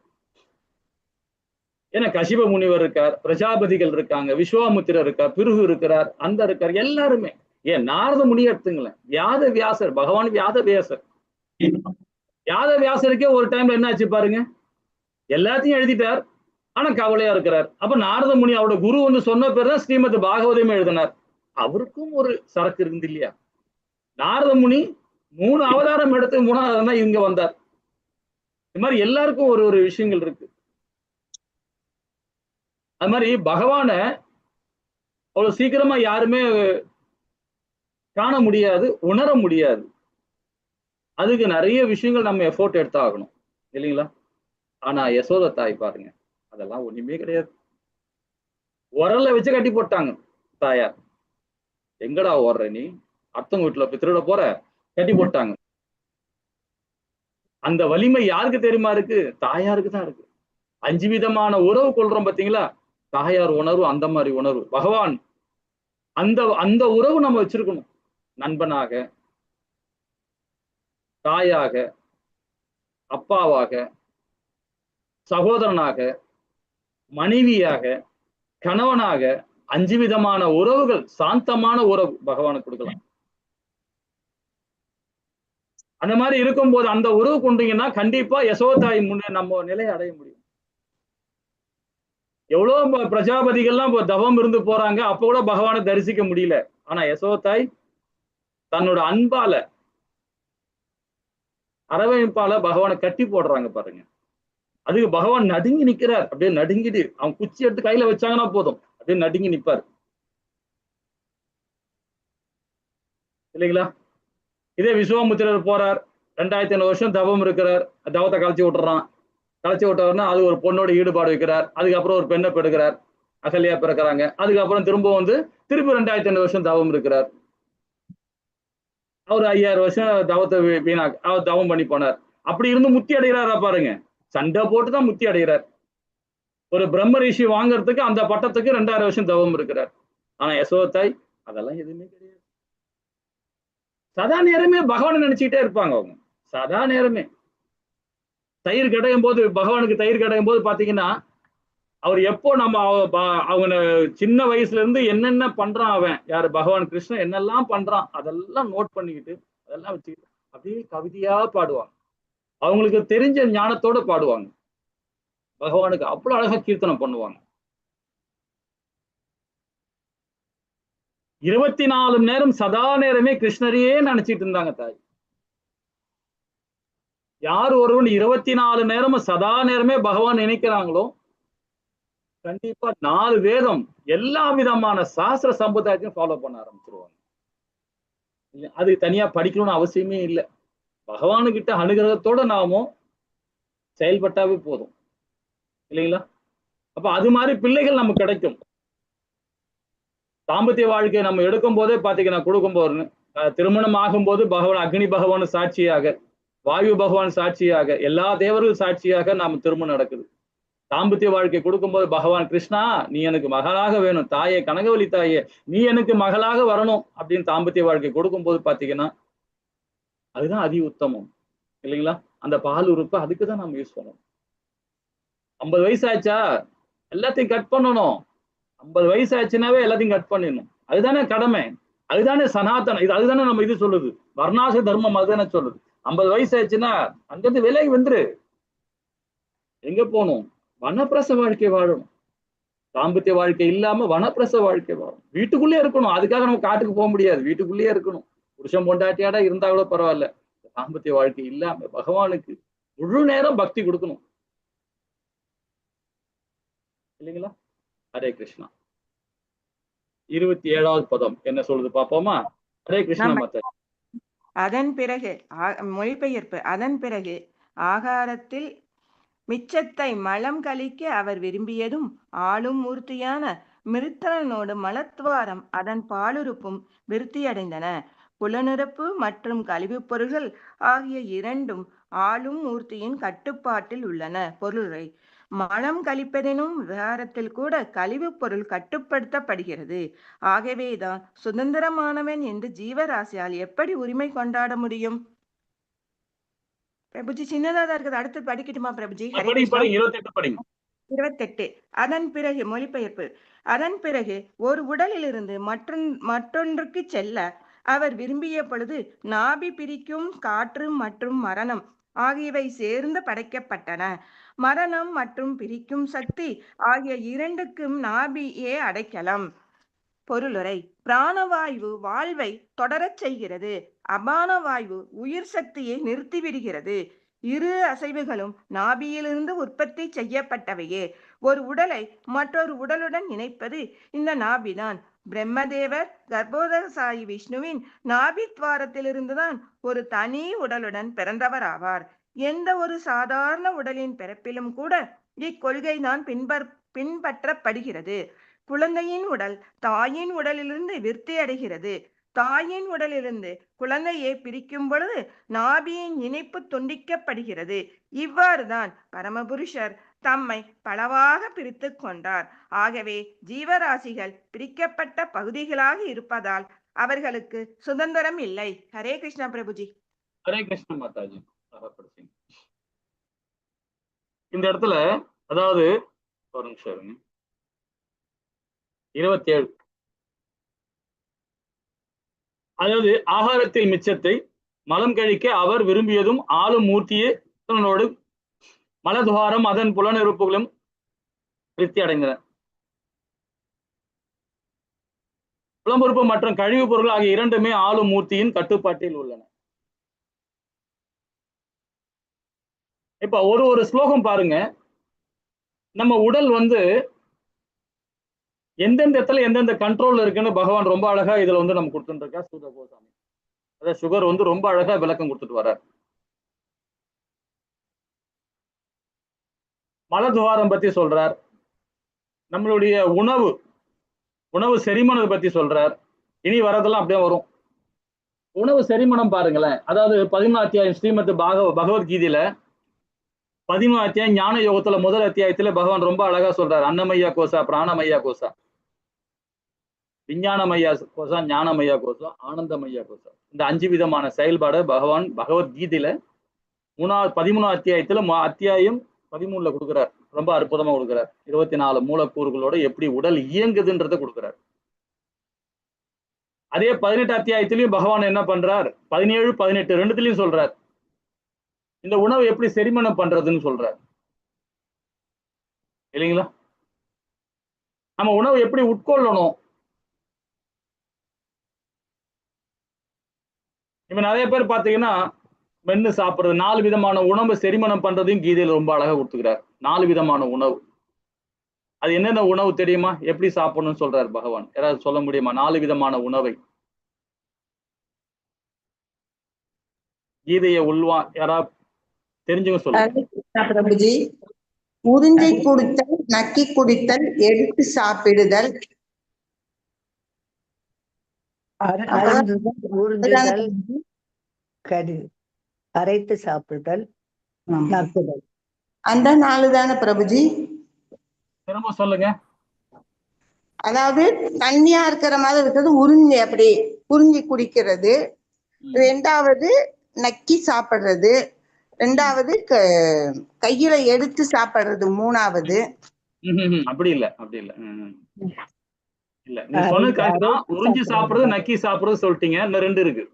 ஏன்னா கசிப முனிவர் இருக்கார், பிரஜாபதிகள் இருக்காங்க, விஸ்வாமுத்திரர் இருக்கார், பிருகு இருக்கிறார், அந்த இருக்கார், எல்லாருமே. ஏன் நாரத முனி எடுத்துங்களேன், வியாத வியாசர், பகவான் வியாத வியாசர். வியாத வியாசருக்கே ஒரு டைம்ல என்ன ஆச்சு பாருங்க, எல்லாத்தையும் எழுதிட்டார், ஆனா கவலையா இருக்கிறார். அப்ப நாரத முனி அவரோட குரு வந்து சொன்ன பேர் தான் ஸ்ரீமத் பாகவதமே எழுதினார். அவருக்கும் ஒரு சரக்கு இருந்து இல்லையா? நாரத முனி 3 அவதாரம் எடுத்து 3வது தான் இங்க வந்தார். இது மாதிரி எல்லாருக்கும் ஒரு விஷயங்கள் இருக்கு. அது மாதிரி பகவான அவ்வளவு சீக்கிரமா யாருமே காண முடியாது, உணர முடியாது. அதுக்கு நிறைய விஷயங்கள் நம்ம எஃபோர்ட் எடுத்தாகணும் இல்லைங்களா? ஆனா யசோத தாய் பாருங்க, அதெல்லாம் ஒண்ணுமே கிடையாது. உரல்ல வச்சு கட்டி போட்டாங்க தாயார். எங்கடா ஓடுற நீ, அர்த்தம் வீட்டுல போய் திருட போற, கட்டி போட்டாங்க. அந்த வலிமை யாருக்கு தெரியுமா இருக்கு? தாயாருக்கு தான் இருக்கு. 5 விதமான உறவு கொள்றோம் பாத்தீங்களா? தாயார் உணர்வு அந்த மாதிரி உணர்வு. பகவான் அந்த உறவு நம்ம வச்சிருக்கணும். நண்பனாக, தாயாக, அப்பாவாக, சகோதரனாக, மனைவியாக, கணவனாக, 5 விதமான உறவுகள், சாந்தமான உறவு பகவானுக்கு கொடுக்கலாம். அந்த மாதிரி இருக்கும்போது அந்த உறவு கொண்டீங்கன்னா கண்டிப்பா யசோதாய் நம்ம நிலையை அடைய முடியும். எவ்வளவு பிரஜாபதிகள்லாம் தவம் இருந்து போறாங்க, அப்ப கூட பகவானை தரிசிக்க முடியல. ஆனா யசோதாய் தன்னோட அன்பால, அரவணைப்பால பகவானை கட்டி போடுறாங்க பாருங்க. அதுக்கு பகவான் நடுங்கி நிக்கிறார். அப்படியே நடுங்கிட்டு, அவன் குச்சி எடுத்து கையில வச்சாங்கன்னா போதும், அப்படியே நடுங்கி நிப்பார் இல்லைங்களா? இதே விஸ்வாமுத்திரர் போறார், 2500 வருஷம் தவம் இருக்கிறார், தவத்தை கலைச்சி விட்டுறான். கலைச்சி விட்டவர்னா அது ஒரு பொண்ணோட ஈடுபாடு வைக்கிறார். அதுக்கப்புறம் ஒரு பெண்ணை பெறுகிறார், அகல்யா பிறக்கிறாங்க. அதுக்கப்புறம் திருப்பி 2500 வருஷம் தவம் இருக்கிறார். அவர் 5000 வருஷம் தவத்தை அவர் தவம் பண்ணி போனார். அப்படி இருந்து முக்தி அடைகிறாரா பாருங்க. சண்டை போட்டுதான் முக்தி அடைகிறார். ஒரு பிரம்ம ரிஷி வாங்கறதுக்கு அந்த பட்டத்துக்கு 2000 வருஷம் தவம் இருக்கிறார். ஆனா யசோதாய் அதெல்லாம் எதுவுமே கிடையாது. சதா நேரமே பகவானை நினைச்சுக்கிட்டே இருப்பாங்க அவங்க. சதா நேரமே தயிர் கிடையும் போது, பகவானுக்கு தயிர் கிடையும் போது பாத்தீங்கன்னா, அவர் எப்போ நம்ம அவங்க சின்ன வயசுல இருந்து என்னென்ன பண்றான் அவன், யாரு பகவான் கிருஷ்ணன் என்னெல்லாம் பண்றான் அதெல்லாம் நோட் பண்ணிக்கிட்டு, அதெல்லாம் வச்சுக்கிட்டு அப்படியே கவிதையா பாடுவாங்க. அவங்களுக்கு தெரிஞ்ச ஞானத்தோட பாடுவாங்க. பகவானுக்கு அவ்வளவு அழகா கீர்த்தனம் பண்ணுவாங்க. 24 நேரம் சதா நேரமே கிருஷ்ணரையே நினைச்சிட்டு இருந்தாங்க தாய். யார் ஒருவன் 24 நேரமும் சதா நேரமே பகவான் நினைக்கிறாங்களோ, கண்டிப்பா 4 வேதம் எல்லா விதமான சாஸ்திர சம்பிரதாயத்தையும் ஃபாலோ பண்ண ஆரம்பிச்சிருவாங்க. அது தனியா படிக்கணும்னு அவசியமே இல்லை. பகவானுக்கிட்ட அனுகிரகத்தோட நாமும் செயல்பட்டாவே போதும் இல்லைங்களா? அப்ப அது மாதிரி பிள்ளைகள் நமக்கு கிடைக்கும். தாம்பத்திய வாழ்க்கையை நம்ம எடுக்கும் போதே பாத்தீங்கன்னா, கொடுக்கும் போது திருமணம் ஆகும் போது பகவான் அக்னி பகவான் சாட்சியாக, வாயு பகவான் சாட்சியாக, எல்லா தேவர்கள் சாட்சியாக நாம திருமணம் நடக்குது. தாம்பத்திய வாழ்க்கை கொடுக்கும்போது பகவான் கிருஷ்ணா நீ எனக்கு மகளாக வேணும், தாயே கனகவல்லி தாயே நீ எனக்கு மகளாக வரணும் அப்படின்னு தாம்பத்திய வாழ்க்கை கொடுக்கும்போது பாத்தீங்கன்னா அதுதான் அதி உத்தமம் இல்லைங்களா? அந்த பால் உறுப்பு அதுக்குதான் நம்ம யூஸ் பண்ணணும். 50 வயசு ஆச்சா எல்லாத்தையும் கட் பண்ணணும். 50 வயசு ஆச்சுன்னாவே எல்லாத்தையும் கட் பண்ணிடணும். அதுதானே கடமை, அதுதானே சனாதனம். அதுதானே நம்ம இது சொல்லுது, வர்ணாச தர்மம் அதுதானே சொல்லுது. 50 வயசு ஆச்சுன்னா அங்கிருந்து விலகி வந்துரு. எங்க போகணும்? வனப்பிரச வாழ்க்கை வாழணும். தாம்பத்திய வாழ்க்கை இல்லாம வனப்பிரச வாழ்க்கை வாழணும். வீட்டுக்குள்ளே இருக்கணும். அதுக்காக நம்ம காட்டுக்கு போக முடியாது, வீட்டுக்குள்ளேயே இருக்கணும். புருஷன் பொண்டாட்டியாடா இருந்தா கூட பரவாயில்ல. தாம்பத்திய வாழ்க்கை இல்லாம பகவானுக்கு முழு நேரம் பக்தி கொடுக்கணும் இல்லைங்களா? ஹரே கிருஷ்ணா. 27வது பதம் என்ன சொல்லுது பாப்போமா? ஹரே கிருஷ்ணா மாதா. அதன் பிறகு மொழிபெயர்ப்பு. அதன் பிறகு ஆகாரத்தில் மிச்சத்தை மலம் கழிக்க அவர் விரும்பியதும் ஆளும் மூர்த்தியான மிருத்தனோடு மலத்வாரம் அதன் பாலுறுப்பும் விருத்தியடைந்தன. புலனுறுப்பு மற்றும் கழிவுப் பொருள்கள் ஆகிய இரண்டும் ஆளும் மூர்த்தியின் கட்டுப்பாட்டில் உள்ளன. பொருளுரை: மலம் கழிப்பதெனும் விவகாரத்தில் கூட கழிவுப் பொருள் கட்டுப்படுத்தப்படுகிறது. ஆகவேதான் சுதந்திரமானவன் என்று ஜீவராசியால் எப்படி உரிமை கொண்டாட முடியும்? பிரபுஜி சின்னதா தான் இருக்குது, அடுத்து படிக்கட்டுமா பிரபுஜி? 28. அதன் பிறகு மொழிபெயர்ப்பு. அதன் பிறகு ஒரு உடலிலிருந்து மற்றொன்றுக்கு செல்ல அவர் விரும்பிய பொழுது நாபி பிரிக்கும் காற்று மற்றும் மரணம் ஆகியவை சேர்ந்து படைக்கப்பட்டன. மரணம் மற்றும் பிரிக்கும் சக்தி ஆகிய இரண்டுக்கும் நாபியே அடைக்கலம். பொருளுரை: பிராணவாயு வாழ்வை தொடரச் செய்கிறது. அபானவாயு உயிர் சக்தியை நிறுத்திவிடுகிறது. இரு அசைவுகளும் நாபியிலிருந்து உற்பத்தி செய்யப்பட்டவையே. ஒரு உடலை மற்றொரு உடலுடன் இணைப்பது இந்த நாபிதான். பிரம்மதேவர் கர்ப்போதகசாயி விஷ்ணுவின் நாபித்வாரத்திலிருந்துதான் ஒரு தனி உடலுடன் பிறந்தவராவார். எந்த ஒரு சாதாரண உடலின் பிறப்பிலும் கூட இக்கொள்கைதான் பின்பற்றப்படுகிறது. குழந்தையின் உடல் தாயின் உடலிலிருந்து விருத்தி அடைகிறது. தாயின் உடலிலிருந்து குழந்தையை பிரிக்கும் பொழுது நாபியின் இணைப்பு துண்டிக்கப்படுகிறது. இவ்வாறுதான் பரமபுருஷர் தம்மை பலவாக பிரித்து கொண்டார். ஆகவே ஜீவராசிகள் பிரிக்கப்பட்ட பகுதிகளாக இருப்பதால் அவர்களுக்கு சுதந்திரம் இல்லை. ஹரே கிருஷ்ணா பிரபுஜி. ஹரே கிருஷ்ணா மாதாஜி. இந்த இடத்துல அதாவது ஒரு நிமிஷம் 27. அதாவது ஆகாரத்தில் மிச்சத்தை மலம் கழிக்க அவர் விரும்பியதும் ஆளும் மூர்த்தியே தன்னோடு மலதுவாரம் அதன் புலனிருப்புகளும் திருப்தி அடைந்தன. புலம்புறுப்பு மற்றும் கழிவுப் பொருள் ஆகிய இரண்டுமே ஆளும் மூர்த்தியின் கட்டுப்பாட்டில் உள்ளன. இப்ப ஒரு ஸ்லோகம் பாருங்க. நம்ம உடல் எந்தெந்த இடத்துல எந்தெந்த கண்ட்ரோல் இருக்குன்னு பகவான் ரொம்ப அழகா இதுல நம்ம கொடுத்துட்டு இருக்கா. சூத கோசாமி அதாவது சுகர் ரொம்ப அழகா விளக்கம் கொடுத்துட்டு வர்றார். மலதுவாரம் பத்தி சொல்றார். நம்மளுடைய உணவு செரிமானத்தை பத்தி சொல்றார். இனி வரதெல்லாம் அப்படியே வரும். உணவு செரிமானம் பாருங்களேன். அதாவது 11 அத்தியாயம் ஸ்ரீமத் பகவத்கீதையில 11 அத்தியாயம் ஞான யோகத்துல முதல் அத்தியாயத்துல பகவான் ரொம்ப அழகா சொல்றாரு. அன்னமய்யா கோசா, பிராணமய்யா கோசா, விஞ்ஞானமய்யா கோசா, ஞானமய்யா கோசா, ஆனந்தமய்யா கோசா. இந்த 5 விதமான செயல்பாடு பகவான் பகவத்கீதையில 13 அத்தியாயத்துல அத்தியாயம் 13ல கொடுக்குறார். ரொம்ப அற்புதமா கொடுக்குறார். 24 மூலக்கூறுகளோட எப்படி உடல் இயங்குதுன்றத கொடுக்குறார். அதே 18 அத்தியாயத்திலையும் பகவான் என்ன பண்றார்? 17, 18 ரெண்டுத்திலையும் சொல்றார். இந்த உணவு எப்படி செரிமானம் பண்றதுன்னு சொல்றார் இல்லைங்களா? நம்ம உணவு எப்படி உட்கொள்ளணும்? இப்ப நிறைய பேர் பாத்தீங்கன்னா மென்னு சாப்பிடுறது. 4 விதமான உணவு செரிமானம் பண்றதையும் கீதையில ரொம்ப அழகா கொடுத்துக்கிறார். 4 விதமான உணவு. அது என்னென்ன உணவு தெரியுமா? எப்படி சாப்பிடணும்னு சொல்றாரு பகவான். யாராவது சொல்ல முடியுமா 4 விதமான உணவை? கீதையை யாராவது தெரிஞ்சுங்க சொல்லுங்க பிரபுஜி. உறிஞ்சி குடித்தல், நக்கி குடித்தல், எடுத்து சாப்பிடுதல், அரைத்து சாப்பிடுதல், நக்குதல். அந்த 4 தானே பிரபுஜி? திரும்ப சொல்லுங்க. அதாவது தண்ணியா இருக்கிற மாதிரி இருக்கிறது உறிஞ்சி, அப்படி உறிஞ்சி குடிக்கிறது. 2வது நக்கி சாப்பிடுறது. 2வது கையில எடுத்து சாப்பிடுறது. 3வது அப்படி இல்ல இல்ல நீங்க சொன்னது கரெக்ட் தான். உறிஞ்சி சாப்பிடுறது, நக்கி சாப்பிடுறது சொல்லிட்டீங்க. இன்னும் 2 இருக்கு.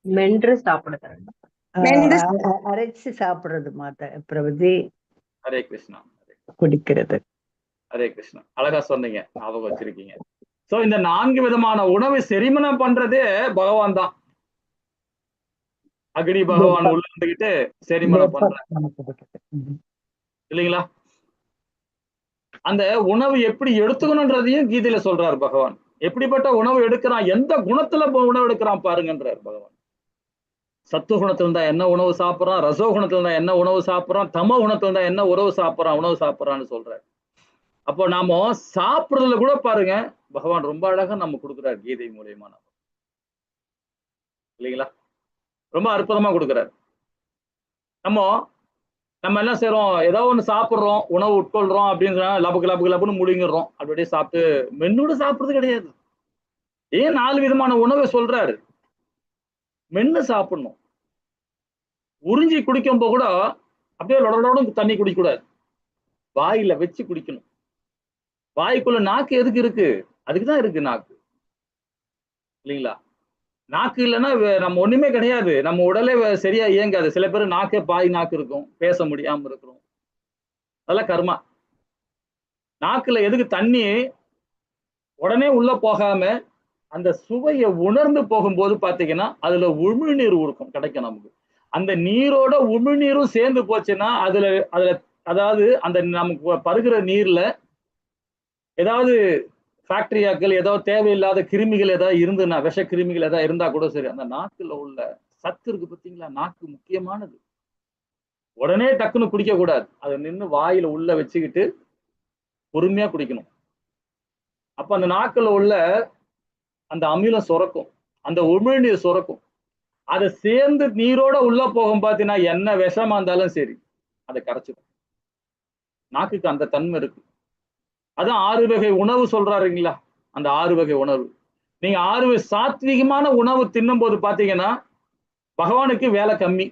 மென்று சாப்பிடுறது, அரைச்சு சாப்பிடுறது மாதா பிரபுஜி. ஹரே கிருஷ்ணா. குடிக்கிறது. ஹரே கிருஷ்ணா. அழகா சொன்னீங்க, ஞாபகம் வச்சிருக்கீங்க. சோ இந்த 4 விதமான உணவை செரிமானம் பண்றதே பகவான் தான். அக்னி பகவான் உள்ள இருந்துகிட்டு செரிமானம் பண்ற இல்லைங்களா? அந்த உணவு எப்படி எடுத்துக்கணும்ன்றதையும் கீதையில சொல்றாரு பகவான். எப்படிப்பட்ட உணவு எடுக்கிறான், எந்த குணத்துல உணவு எடுக்கிறான் பாருங்கன்றார் பகவான். சத்துவ குணத்துல இருந்தா என்ன உணவு சாப்பிட்றான், ரசோ குணத்துல இருந்தா என்ன உணவு சாப்பிட்றான், தமோ குணத்துல இருந்தா என்ன உணவு சாப்பிட்றான்னு சொல்றாரு. அப்போ நாம சாப்பிடுறதுல கூட பாருங்க பகவான் ரொம்ப அழகா நம்ம கொடுக்குறாரு கீதை மூலியமா இல்லைங்களா? ரொம்ப அற்புதமா கொடுக்குறாரு. நம்ம என்ன செய்யறோம், ஏதோ ஒண்ணு சாப்பிடுறோம், உணவு உட்கொள்றோம் அப்படின்னு லபுக்கு முழுங்கிடுறோம். அப்படியே சாப்பிட்டு மென்னோட சாப்பிடுறது கிடையாது. ஏன் 4 விதமான உணவை சொல்றாரு? மென்னு சாப்பிடணும். உறிஞ்சி குடிக்கும் போது கூட அப்படியே லொடலோட தண்ணி குடிக்கக்கூடாது. வாயில வச்சு குடிக்கணும். வாய்க்குள்ள நாக்கு எதுக்கு இருக்கு? அதுக்குதான் இருக்கு நாக்கு, இல்லைங்களா? நாக்கு இல்லைன்னா நம்ம ஒண்ணுமே கிடையாது. நம்ம உடலே சரியா இயங்காது. சில பேர் நாக்கே பாய் நாக்கு இருக்கும், பேச முடியாம இருக்கிறோம். அதெல்லாம் கர்மா. நாக்குல எதுக்கு தண்ணி உடனே உள்ள போகாம அந்த சுவையை உணர்ந்து போகும்போது பாத்தீங்கன்னா அதுல உமிழ்நீர் இருக்கும் கிடைக்கும் நமக்கு. அந்த நீரோட உமிழ்நீரும் சேர்ந்து போச்சுன்னா அதுல அதாவது அந்த நமக்கு பருகிற நீர்ல ஏதாவது பாக்டீரியாக்கள் ஏதாவது தேவையில்லாத கிருமிகள் ஏதாவது இருந்துன்னா, விஷ கிருமிகள் ஏதாவது இருந்தா கூட சரி, அந்த நாக்குல உள்ள சத்து இருக்கு பார்த்தீங்களா, நாக்கு முக்கியமானது. உடனே டக்குன்னு குடிக்க கூடாது. அதை நின்று வாயில உள்ள வச்சுக்கிட்டு பொறுமையா குடிக்கணும். அப்ப அந்த நாக்குல உள்ள அந்த அமிலம் சுரக்கும், அந்த உமிழ்நீர் சுரக்கும். அதை சேர்ந்து நீரோட உள்ள போகும் பார்த்தீங்கன்னா என்ன விஷமா இருந்தாலும் சரி அதை கரைச்சிடும். நாக்குக்கு அந்த தன்மை இருக்கு. அதான் 6 வகை உணவு சொல்றாருங்களா, அந்த 6 வகை உணவு. நீங்க 6 சாத்வீகமான உணவு தின்னும் போது பாத்தீங்கன்னா பகவானுக்கு வேலை கம்மி.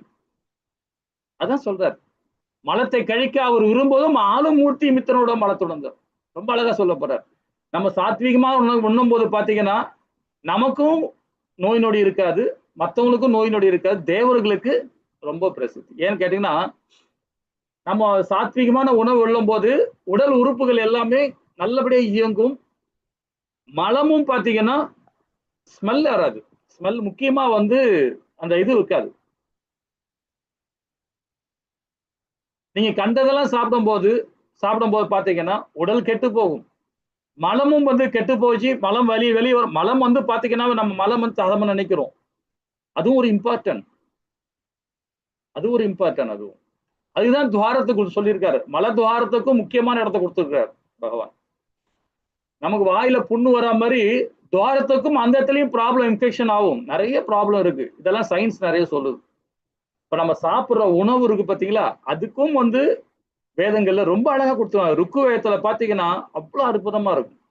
அதான் சொல்றாரு, மலத்தை கழிக்க அவர் விரும்புவதும் ஆளுமூர்த்தி மித்தனோட மலத்துடன். ரொம்ப அழகா சொல்ல போறார். நம்ம சாத்வீகமா உணவு உண்ணும் போது பாத்தீங்கன்னா நமக்கும் நோய் நொடி இருக்காது, மற்றவங்களுக்கும் நோய் நொடி இருக்காது, தேவர்களுக்கு ரொம்ப பிரசித்தி. ஏன்னு கேட்டீங்கன்னா நம்ம சாத்வீகமான உணவு உண்ணும் போது உடல் உறுப்புகள் எல்லாமே நல்லபடியா இயங்கும். மலமும் பாத்தீங்கன்னா ஸ்மெல் வராது. ஸ்மெல் முக்கியமா அந்த இது இருக்காது. நீங்க கண்டதெல்லாம் சாப்பிடும்போது பாத்தீங்கன்னா உடல் கெட்டு போகும். மலமும் கெட்டு போச்சு, மலம் வெளியே வரும். மலம் பாத்தீங்கன்னா நம்ம மலம் ததம நினைக்கிறோம். அதுவும் ஒரு இம்பார்ட்டன்ட். அதுவும் அதுதான் துவாரத்துக்கு சொல்லியிருக்காரு. மல துவாரத்துக்கும் முக்கியமான இடத்தை கொடுத்திருக்காரு பகவான். நமக்கு வாயில புண்ணு வரா மாதிரி துவாரத்துக்கும் அந்த இடத்துலயும் ப்ராப்ளம், இன்ஃபெக்ஷன் ஆகும். நிறைய ப்ராப்ளம் இருக்கு. இதெல்லாம் சயின்ஸ் நிறைய சொல்லுது. இப்ப நம்ம சாப்பிடுற உணவு இருக்கு பாத்தீங்களா, அதுக்கும் வேதங்கள்ல ரொம்ப அழகா கொடுத்துருவாங்க. ருக்கு வேதத்துல பாத்தீங்கன்னா அவ்வளவு அற்புதமா இருக்கும்.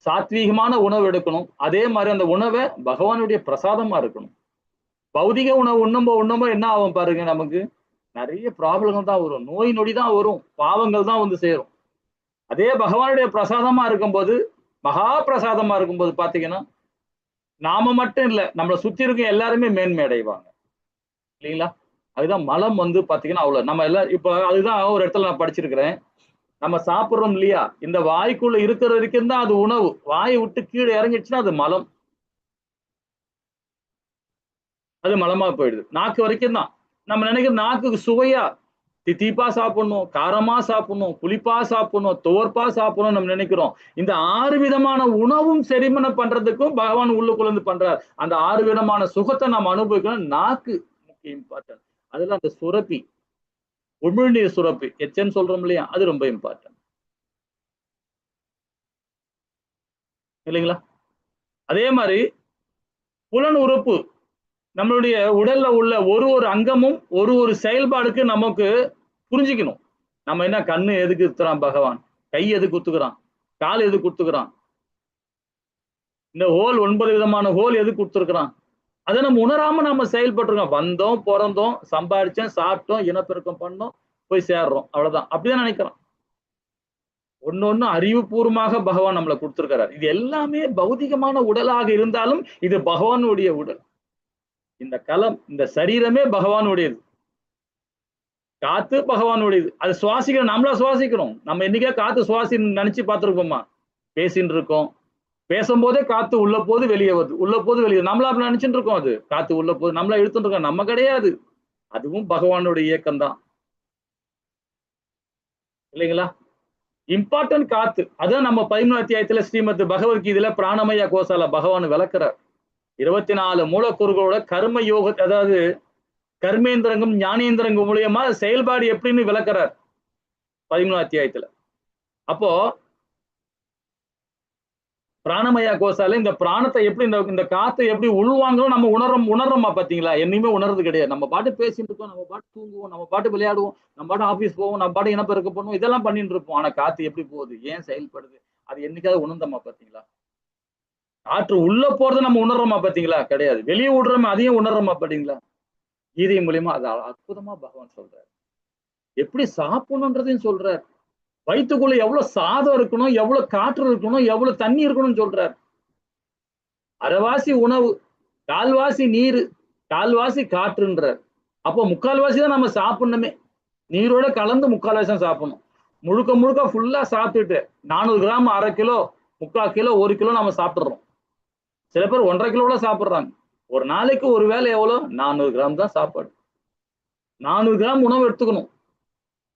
சாத்வீகமான உணவு எடுக்கணும். அதே மாதிரி அந்த உணவை பகவானுடைய பிரசாதமா இருக்கணும். பௌதிக உணவு உண்ணும்போ என்ன ஆகும் பாருங்க, நமக்கு நிறைய ப்ராப்ளங்கள் தான் வரும், நோய் நொடி தான் வரும், பாவங்கள் தான் சேரும். அதே பகவானுடைய பிரசாதமா இருக்கும்போது, மகா பிரசாதமா இருக்கும்போது பாத்தீங்கன்னா நாம மட்டும் இல்ல, நம்மளை சுத்தி இருக்க எல்லாருமே மேன்மை அடைவாங்க, இல்லைங்களா? அதுதான் மலம் பாத்தீங்கன்னா அவ்வளவு நம்ம எல்லாம் இப்ப அதுதான் ஒரு இடத்துல நான் படிச்சிருக்கிறேன். நம்ம சாப்பிடுறோம் இல்லையா, இந்த வாய்க்குள்ள இருக்கிற வரைக்கும் தான் அது உணவு. வாயை விட்டு கீழே இறங்கிடுச்சுன்னா அது மலம், அது மலமா போயிடுது. நாக்கு வரைக்கும் தான். நம்ம நினைக்கிற நாக்குக்கு சுவையா தித்திப்பா சாப்பிடணும், காரமா சாப்பிடணும், புளிப்பா சாப்பிடணும், துவர்ப்பா சாப்பிடணும் நம்ம நினைக்கிறோம். இந்த 6 விதமான உணவும் செரிமனம் பண்றதுக்கும் பகவான் உள்ளுக்குள்ள பண்றார். அந்த 6 விதமான சுகத்தை நம்ம அனுபவிக்கணும். நாக்கு முக்கிய இம்பார்ட்டன்ட். அதுல அந்த சுரப்பி, உமிழ்நீர் சுரப்பி, எச்சன்னு சொல்றோம் இல்லையா, அது ரொம்ப இம்பார்ட்டன்ட், இல்லைங்களா? அதே மாதிரி புலன் உறுப்பு, நம்மளுடைய உடல்ல உள்ள ஒரு அங்கமும் ஒரு செயல்பாடுக்கு நமக்கு புரிஞ்சுக்கணும். நம்ம என்ன கண்ணு எதுக்கு குத்துறான் பகவான், கை எதுக்கு குத்துக்கிறான், கால் எதுக்கு குத்துக்கிறான், இந்த ஹோல் 9 விதமான ஹோல் எதுக்கு கொடுத்துருக்கிறான், அதை நம்ம உணராம நம்ம செயல்பட்டுருக்கோம். வந்தோம், பிறந்தோம், சம்பாதிச்சோம், சாப்பிட்டோம், இனப்பெருக்கம் பண்ணோம், போய் சேர்றோம், அவ்வளவுதான். அப்படிதான் நினைக்கிறோம். ஒன்னொன்னு அறிவுபூர்வமாக பகவான் நம்மளை கொடுத்திருக்கிறார். இது எல்லாமே பௌதிகமான உடலாக இருந்தாலும் இது பகவானுடைய உடல். இந்த களம், இந்த சரீரமே பகவானுடையது. காத்து பகவானுடையது. அது சுவாசிக்கிறோம், நம்மளா சுவாசிக்கிறோம். நம்ம என்னைக்கா காத்து சுவாசி நினைச்சு பார்த்திருக்கோமா? பேசின்னு இருக்கோம், பேசும்போதே காத்து உள்ள போது வெளியே வருது, உள்ள போது வெளியே, நம்மளா அப்படி நினைச்சுட்டு இருக்கோம். அது காத்து உள்ள போது நம்மளா இழுத்துட்டு இருக்கோம், நம்ம கிடையாது. அதுவும் பகவானுடைய இயக்கம் தான், இல்லைங்களா? இம்பார்ட்டன்ட் காத்து. அதான் நம்ம 11 அத்தியாயத்துல ஸ்ரீமத் பகவத்கீதையில பிராணமய கோசால பகவான் விளக்குறார். 24 மூலக்கூறுகளோட கர்ம யோக, அதாவது கர்மேந்திரங்கம் ஞானேந்திரங்கம் மூலியமா செயல்பாடு எப்படின்னு விளக்குறார் 13ஆம் அத்தியாயத்துல. அப்போ பிராணமயா கோசால இந்த பிராணத்தை எப்படி இந்த காத்தை எப்படி உள்வாங்கணும் நம்ம உணர்றோமா பாத்தீங்களா? என்னையுமே உணர்றது கிடையாது. நம்ம பாட்டு பேசிட்டு இருக்கோம், நம்ம பாட்டு தூங்குவோம், நம்ம பாட்டு விளையாடுவோம், நம்ம பாட்டு ஆபீஸ் போவோம், நம்ம பாட்டு இனப்பெருக்க பண்ணுவோம், இதெல்லாம் பண்ணிட்டு இருப்போம். ஆனா காத்து எப்படி போகுது, ஏன் செயல்படுது, அது என்னைக்காவது உணர்ந்தோமா பாத்தீங்களா? காற்று உள்ள போறதை நம்ம உணர்றோமா பாத்தீங்களா? கிடையாது. வெளியே விடுறோமா, அதையும் உணர்றோமா பாத்தீங்களா? கீதை மூலியமா அது அற்புதமா பகவான் சொல்றாரு. எப்படி சாப்பிடணுன்றதையும் சொல்றாரு. வயிற்றுக்குள்ள எவ்வளவு சாதம் இருக்கணும், எவ்வளவு காற்று இருக்கணும், எவ்வளவு தண்ணி இருக்கணும்னு சொல்றாரு. அரைவாசி உணவு, கால்வாசி நீர், கால்வாசி காற்றுன்றார். அப்போ முக்கால்வாசி தான் நம்ம சாப்பிடணுமே. நீரோட கலந்து முக்கால்வாசி தான் சாப்பிடணும். முழுக்க முழுக்க ஃபுல்லா சாப்பிட்டுட்டு 400 கிராம், 1/2 கிலோ, 3/4 கிலோ, 1 கிலோ நம்ம சாப்பிடுறோம். சில பேர் 1.5 கிலோல சாப்பிடுறாங்க. ஒரு நாளைக்கு ஒரு வேளை எவ்வளோ? 400 கிராம் தான் சாப்பாடு. 400 கிராம் உணவு எடுத்துக்கணும்.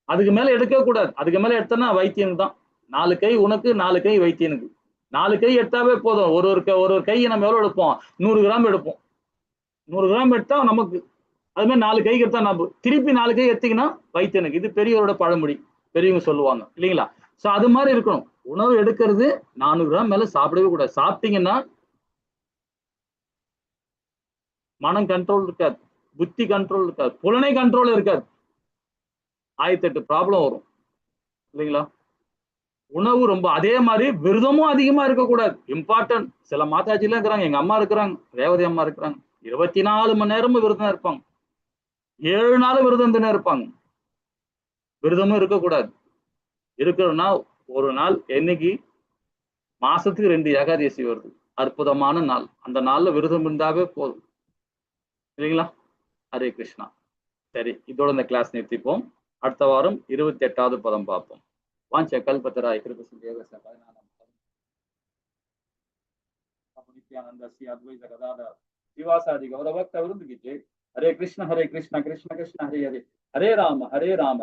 அதுக்கு மேல எடுக்க கூடாது. அதுக்கு மேல எடுத்தோம்னா வைத்தியம் தான். 4 கை உனக்கு, 4 கை வைத்தியனுக்கு. 4 கை எடுத்தாவே போதும். ஒரு கையை நம்ம எவ்வளவு எடுப்போம்? 100 கிராம் எடுப்போம். 100 கிராம் எடுத்தா நமக்கு. அது மாதிரி 4 கைக்கு எடுத்தா நம்ம திருப்பி 4 கை எடுத்தீங்கன்னா வைத்தியனுக்கு. இது பெரியவரோட பழமொழி, பெரியவங்க சொல்லுவாங்க இல்லைங்களா? சோ அது மாதிரி இருக்கணும். உணவு எடுக்கிறது 400 கிராம் மேல சாப்பிடவே கூடாது. சாப்பிட்டீங்கன்னா மனம் கண்ட்ரோல் இருக்காது, புத்தி கண்ட்ரோல் இருக்காது, புலனை கண்ட்ரோல் இருக்காது. 1008 ப்ராப்ளம் வரும் இல்லைங்களா? உணவு ரொம்ப, அதே மாதிரி விரதமும் அதிகமா இருக்கக்கூடாது. இம்பார்ட்டன்ட். சில மாதாஜி எல்லாம் இருக்கிறாங்க, எங்க அம்மா இருக்கிறாங்க, ரேவதி அம்மா இருக்கிறாங்க, 24 மணி நேரமும் விரதம் இருப்பாங்க, 7 நாளும் விரதம் தானே இருப்பாங்க. விரதமும் இருக்கக்கூடாது. இருக்கணும்னா ஒரு நாள், என்னைக்கு மாசத்துக்கு 2 ஏகாதசி வருது, அற்புதமான நாள். அந்த நாள்ல விரதம் இருந்தாவே போதும் இல்லைங்களா? ஹரே கிருஷ்ணா. சரி, இதோட இந்த கிளாஸ் நிறுத்திப்போம். அடுத்த வாரம் 28வது பதம் பார்ப்போம். வாஞ்ச கல்பத்தராய் கிருபசி தேவச நித்யானந்தஸ்ய அத்வைத கதாதர சிவாசாதி கௌரவக்த விருந்துகிஜே. ஹரே கிருஷ்ண கிருஷ்ண கிருஷ்ண ஹரே ஹரே, ஹரே ராம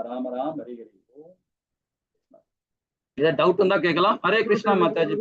ராம ராம ஹரே ஹரே. ஏதாவது டவுட் இருந்தா கேட்கலாம். ஹரே கிருஷ்ணா மாதாஜி.